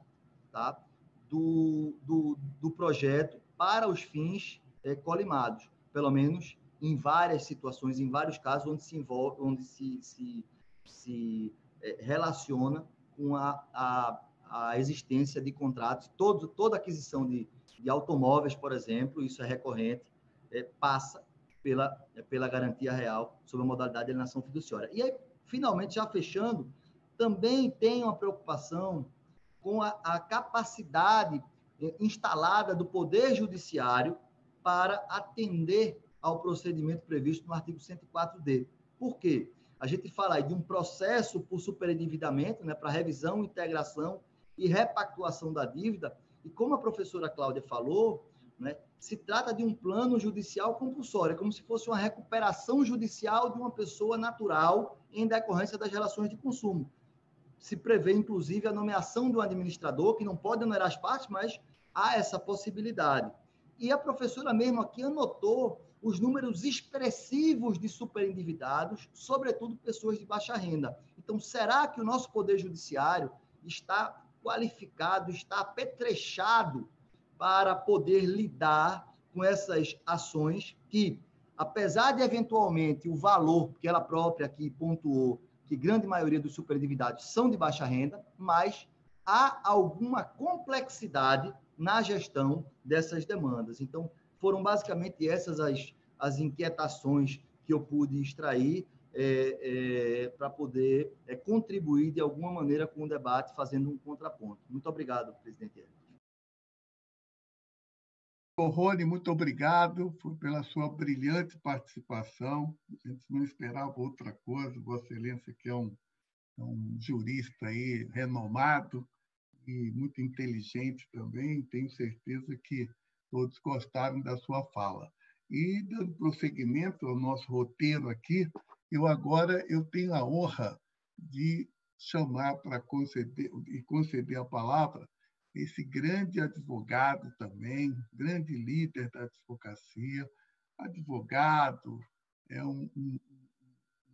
tá, do projeto para os fins colimados, pelo menos em várias situações, em vários casos onde se envolve, onde se relaciona com a existência de contratos. Toda aquisição de automóveis, por exemplo, isso é recorrente, passa pela garantia real sob a modalidade de alienação fiduciária. E aí, finalmente, já fechando, também tem uma preocupação com a capacidade instalada do Poder Judiciário para atender ao procedimento previsto no artigo 104D. Por quê? A gente fala aí de um processo por superendividamento, né, para revisão, integração e repactuação da dívida, e como a professora Cláudia falou, né, se trata de um plano judicial compulsório, como se fosse uma recuperação judicial de uma pessoa natural em decorrência das relações de consumo. Se prevê, inclusive, a nomeação de um administrador, que não pode onerar as partes, mas há essa possibilidade. E a professora mesmo aqui anotou os números expressivos de superendividados, sobretudo pessoas de baixa renda. Então, será que o nosso Poder Judiciário está qualificado, está apetrechado para poder lidar com essas ações que, apesar de, eventualmente, o valor que ela própria aqui pontuou, que grande maioria dos superendividados são de baixa renda, mas há alguma complexidade na gestão dessas demandas. Então, foram basicamente essas as inquietações que eu pude extrair para poder contribuir de alguma maneira com o debate, fazendo um contraponto. Muito obrigado, presidente. Rony, muito obrigado pela sua brilhante participação. A gente não esperava outra coisa. Vossa Excelência, que é um jurista aí renomado e muito inteligente também, tenho certeza que todos gostaram da sua fala. E, dando prosseguimento ao nosso roteiro aqui, eu tenho a honra de chamar para conceder a palavra esse grande advogado também, grande líder da advocacia, advogado, é um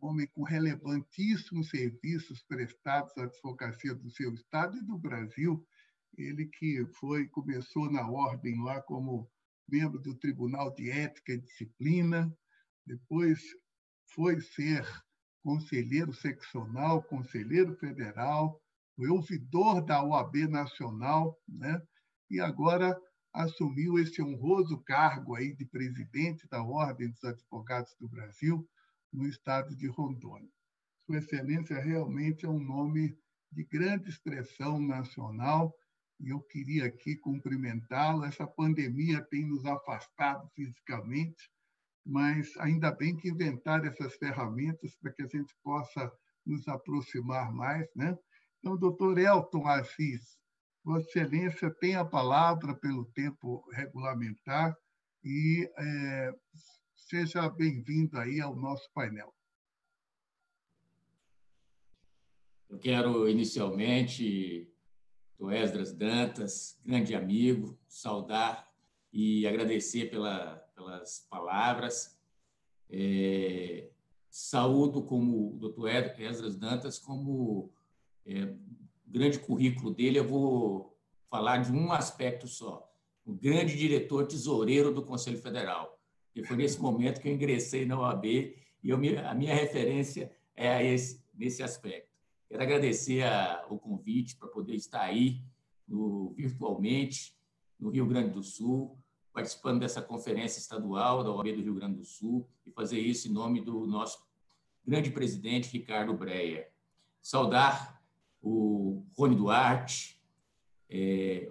homem com relevantíssimos serviços prestados à advocacia do seu estado e do Brasil. Ele que começou na ordem lá como membro do Tribunal de Ética e Disciplina, depois foi ser conselheiro seccional, conselheiro federal, foi ouvidor da OAB Nacional, né? E agora assumiu esse honroso cargo aí de presidente da Ordem dos Advogados do Brasil, no estado de Rondônia. Sua Excelência realmente é um nome de grande expressão nacional e eu queria aqui cumprimentá-lo. Essa pandemia tem nos afastado fisicamente, mas ainda bem que inventaram essas ferramentas para que a gente possa nos aproximar mais, né? Então, doutor Elton Assis, Vossa Excelência tem a palavra pelo tempo regulamentar e seja bem-vindo aí ao nosso painel. Eu quero, inicialmente, o Esdras Dantas, grande amigo, saudar e agradecer pelas palavras. Saúdo como o doutor Esdras Dantas, como grande currículo dele, eu vou falar de um aspecto só, o grande diretor tesoureiro do Conselho Federal. E foi nesse momento que eu ingressei na OAB e a minha referência é nesse aspecto. Quero agradecer o convite para poder estar aí virtualmente no Rio Grande do Sul, participando dessa conferência estadual da OAB do Rio Grande do Sul e fazer isso em nome do nosso grande presidente, Ricardo Breyer. Saudar o Rony Duarte,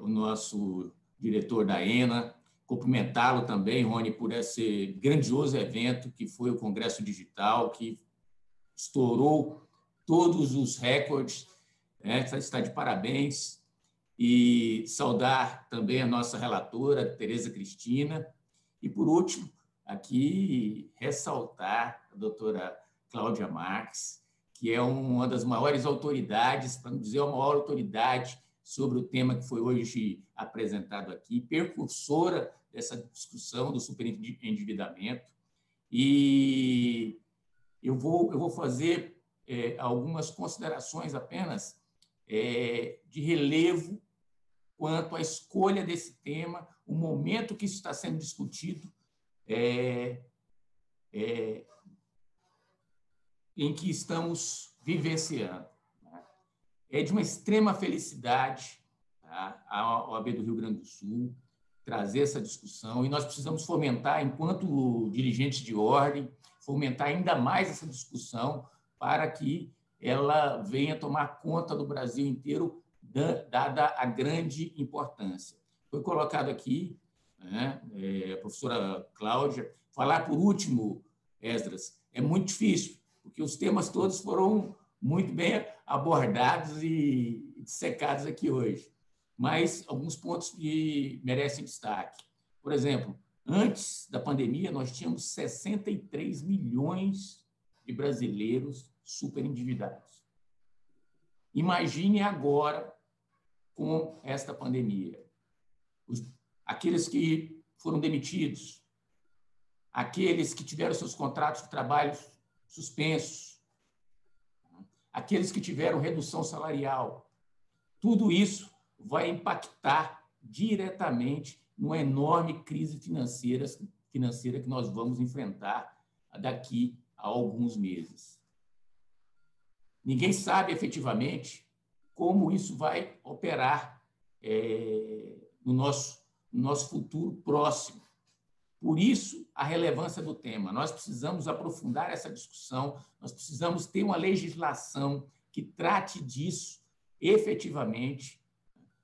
o nosso diretor da ENA, cumprimentá-lo também, Rony, por esse grandioso evento que foi o Congresso Digital, que estourou todos os recordes, está de parabéns. e saudar também a nossa relatora, Tereza Cristina, e, por último, aqui ressaltar a doutora Cláudia Marques, que é uma das maiores autoridades, para não dizer a maior autoridade, sobre o tema que foi hoje apresentado aqui, precursora dessa discussão do superendividamento. E eu vou fazer algumas considerações apenas de relevo quanto à escolha desse tema, o momento que isso está sendo discutido, em que estamos vivenciando. É de uma extrema felicidade, tá, a OAB do Rio Grande do Sul trazer essa discussão, e nós precisamos fomentar, enquanto dirigentes de ordem, fomentar ainda mais essa discussão para que ela venha tomar conta do Brasil inteiro, dada a grande importância. Foi colocado aqui, né, a professora Cláudia, falar por último, Esdras, é muito difícil, porque os temas todos foram muito bem abordados e dissecados aqui hoje. Mas alguns pontos que merecem destaque. Por exemplo, antes da pandemia, nós tínhamos 63 milhões de brasileiros superendividados. Imagine agora com esta pandemia. Aqueles que foram demitidos, aqueles que tiveram seus contratos de trabalho suspensos, aqueles que tiveram redução salarial. Tudo isso vai impactar diretamente numa enorme crise financeira que nós vamos enfrentar daqui a alguns meses. Ninguém sabe efetivamente como isso vai operar no nosso futuro próximo. Por isso, a relevância do tema. Nós precisamos aprofundar essa discussão, nós precisamos ter uma legislação que trate disso efetivamente,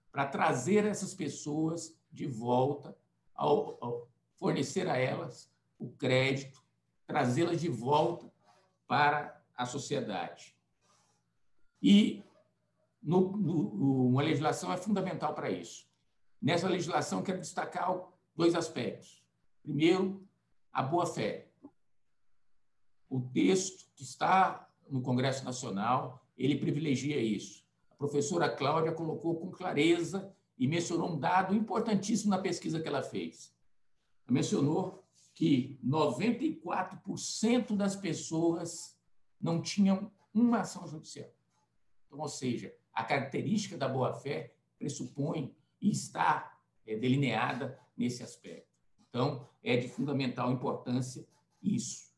para trazer essas pessoas de volta, ao fornecer a elas o crédito, trazê-las de volta para a sociedade. E uma legislação é fundamental para isso. Nessa legislação, quero destacar 2 aspectos. Primeiro, a boa-fé. O texto que está no Congresso Nacional, ele privilegia isso. A professora Cláudia colocou com clareza e mencionou um dado importantíssimo na pesquisa que ela fez. Ela mencionou que 94% das pessoas não tinham uma ação judicial. Então, ou seja, a característica da boa-fé pressupõe e está delineada nesse aspecto. Então, é de fundamental importância isso.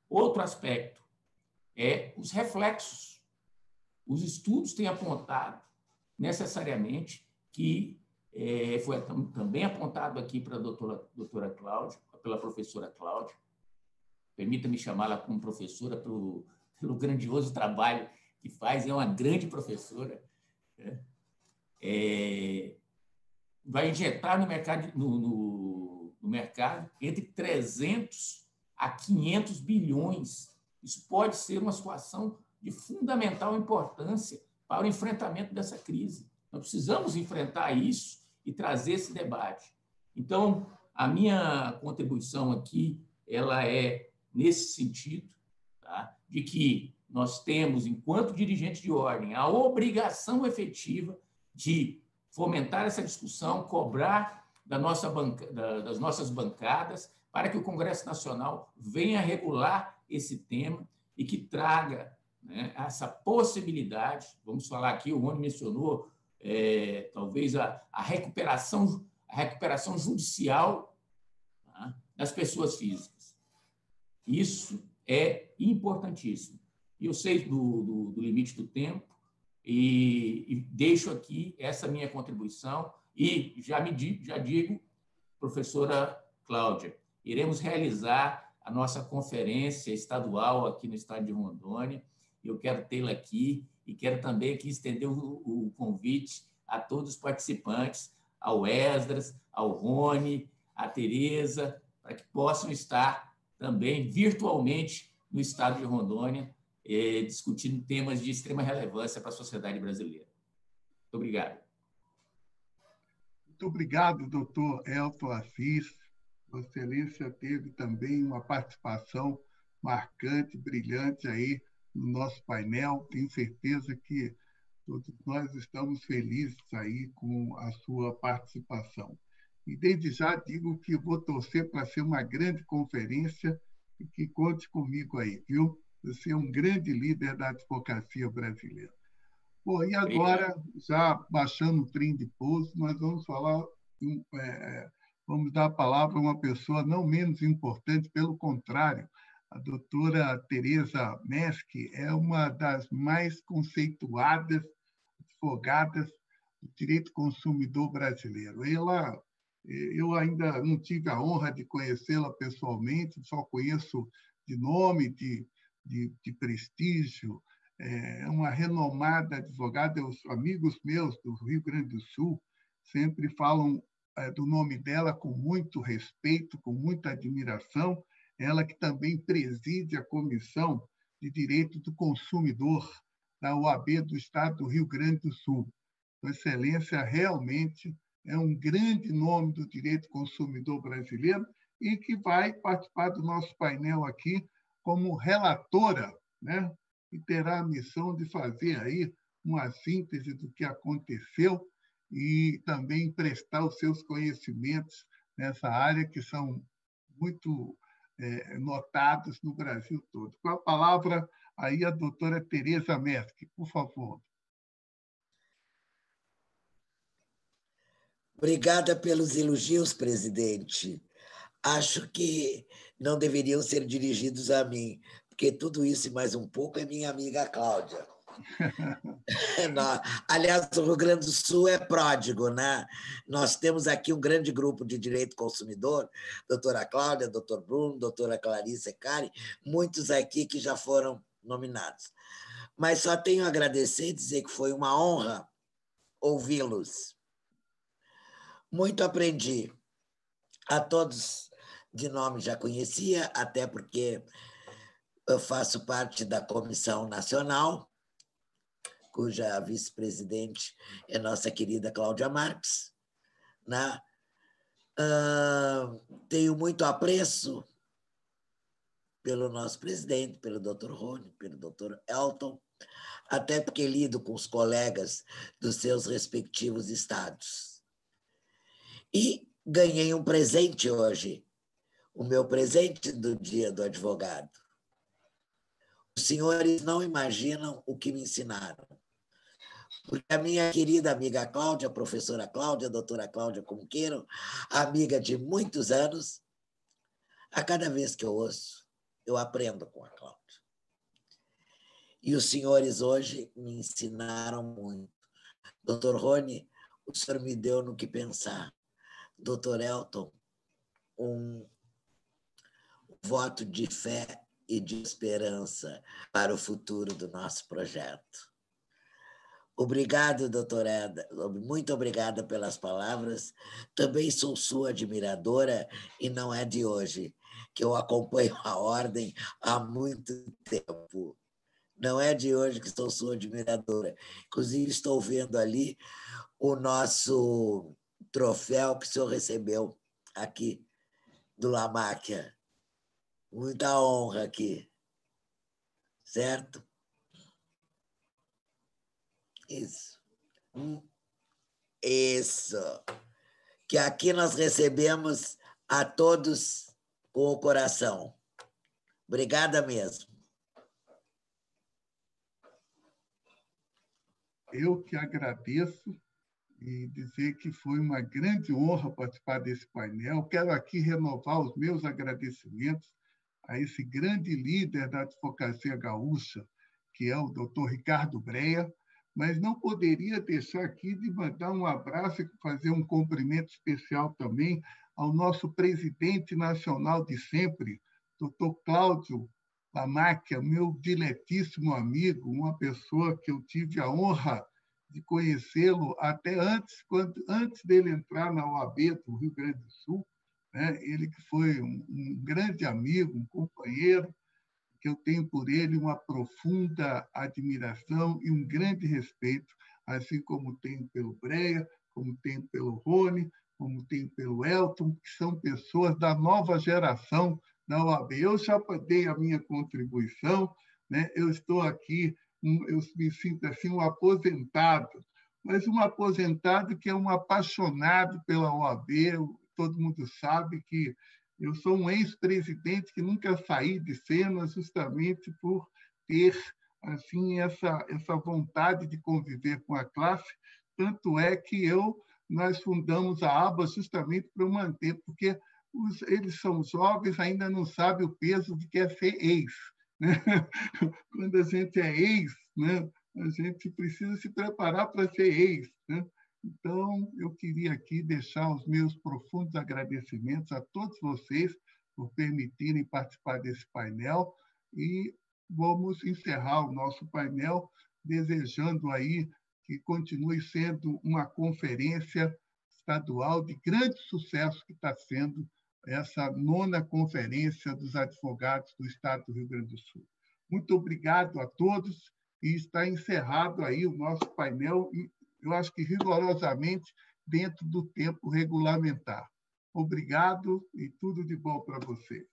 Outro aspecto é os reflexos. Os estudos têm apontado necessariamente que foi também apontado aqui para a doutora Cláudia, pela professora Cláudia, permita-me chamá-la como professora pelo grandioso trabalho que faz, é uma grande professora, né? Vai injetar no mercado entre 300 a 500 bilhões. Isso pode ser uma situação de fundamental importância para o enfrentamento dessa crise. Nós precisamos enfrentar isso e trazer esse debate. Então, a minha contribuição aqui, ela é nesse sentido, tá? De que nós temos, enquanto dirigentes de ordem, a obrigação efetiva de fomentar essa discussão, cobrar das nossas bancadas, para que o Congresso Nacional venha regular esse tema e que traga, né, essa possibilidade, vamos falar aqui, o Rony mencionou, talvez a recuperação judicial, tá, das pessoas físicas. Isso é importantíssimo. E eu sei do limite do tempo e deixo aqui essa minha contribuição e já digo, professora Cláudia, iremos realizar a nossa conferência estadual aqui no estado de Rondônia. Eu quero tê-la aqui e quero também aqui estender o convite a todos os participantes, ao Esdras, ao Rony, à Tereza, para que possam estar também virtualmente no estado de Rondônia, discutindo temas de extrema relevância para a sociedade brasileira. Muito obrigado. Muito obrigado, doutor Elton Assis. Vossa Excelência teve também uma participação marcante, brilhante aí no nosso painel. Tenho certeza que todos nós estamos felizes aí com a sua participação. E desde já digo que vou torcer para ser uma grande conferência e que conte comigo aí, viu? Você é um grande líder da advocacia brasileira. Bom, e agora, já baixando o trem de pouso, nós vamos falar, vamos dar a palavra a uma pessoa não menos importante, pelo contrário, a doutora Tereza Mesk é uma das mais conceituadas advogadas do direito consumidor brasileiro. Eu ainda não tive a honra de conhecê-la pessoalmente, só conheço de nome, de prestígio. É uma renomada advogada. Os amigos meus do Rio Grande do Sul sempre falam do nome dela com muito respeito, com muita admiração. Ela que também preside a Comissão de Direito do Consumidor da OAB do Estado do Rio Grande do Sul. Vossa Excelência realmente é um grande nome do direito consumidor brasileiro e que vai participar do nosso painel aqui como relatora, né? E terá a missão de fazer aí uma síntese do que aconteceu e também prestar os seus conhecimentos nessa área que são muito notados no Brasil todo. Com a palavra aí a doutora Tereza Mesk, por favor. Obrigada pelos elogios, presidente. Acho que não deveriam ser dirigidos a mim, porque tudo isso e mais um pouco é minha amiga Cláudia. Aliás, o Rio Grande do Sul é pródigo, né? Nós temos aqui um grande grupo de direito consumidor, doutora Cláudia, doutor Bruno, doutora Clarice Cari, muitos aqui que já foram nominados. Mas só tenho a agradecer e dizer que foi uma honra ouvi-los. Muito aprendi. A todos de nome já conhecia, até porque eu faço parte da Comissão Nacional, cuja vice-presidente é nossa querida Cláudia Marques, né? Tenho muito apreço pelo nosso presidente, pelo Dr. Rony, pelo Dr. Elton, até porque lido com os colegas dos seus respectivos estados. E ganhei um presente hoje, o meu presente do Dia do Advogado. Os senhores não imaginam o que me ensinaram. Porque a minha querida amiga Cláudia, professora Cláudia, doutora Cláudia, como queiram, amiga de muitos anos, a cada vez que eu ouço, eu aprendo com a Cláudia. E os senhores hoje me ensinaram muito. Doutor Rony, o senhor me deu no que pensar. Doutor Elton, um voto de fé e de esperança para o futuro do nosso projeto. Obrigado, doutora Eda. Muito obrigada pelas palavras. Também sou sua admiradora e não é de hoje, que eu acompanho a ordem há muito tempo. Não é de hoje que sou sua admiradora. Inclusive, estou vendo ali o nosso troféu que o senhor recebeu aqui do La Máquia. Muita honra aqui, certo? Isso. Isso. Que aqui nós recebemos a todos com o coração. Obrigada mesmo. Eu que agradeço e dizer que foi uma grande honra participar desse painel. Quero aqui renovar os meus agradecimentos a esse grande líder da advocacia gaúcha, que é o doutor Ricardo Breia, mas não poderia deixar aqui de mandar um abraço e fazer um cumprimento especial também ao nosso presidente nacional de sempre, doutor Cláudio Lamáquia, meu diletíssimo amigo, uma pessoa que eu tive a honra de conhecê-lo até antes dele entrar na OAB do Rio Grande do Sul, né? Ele que foi um grande amigo, um companheiro, que eu tenho por ele uma profunda admiração e um grande respeito, assim como tenho pelo Breia, como tenho pelo Rony, como tenho pelo Elton, que são pessoas da nova geração da OAB. Eu já dei a minha contribuição, né? Eu estou aqui, eu me sinto assim, um aposentado, mas um aposentado que é um apaixonado pela OAB. Todo mundo sabe que eu sou um ex-presidente que nunca saí de cena justamente por ter assim essa vontade de conviver com a classe. Tanto é que nós fundamos a aba justamente para manter, porque eles são jovens, ainda não sabem o peso de que é ser ex, né? Quando a gente é ex, né, a gente precisa se preparar para ser ex, né? Então, eu queria aqui deixar os meus profundos agradecimentos a todos vocês por permitirem participar desse painel e vamos encerrar o nosso painel desejando aí que continue sendo uma conferência estadual de grande sucesso que está sendo essa 9ª Conferência dos Advogados do Estado do Rio Grande do Sul. Muito obrigado a todos e está encerrado aí o nosso painel, e eu acho que rigorosamente dentro do tempo regulamentar. Obrigado e tudo de bom para vocês.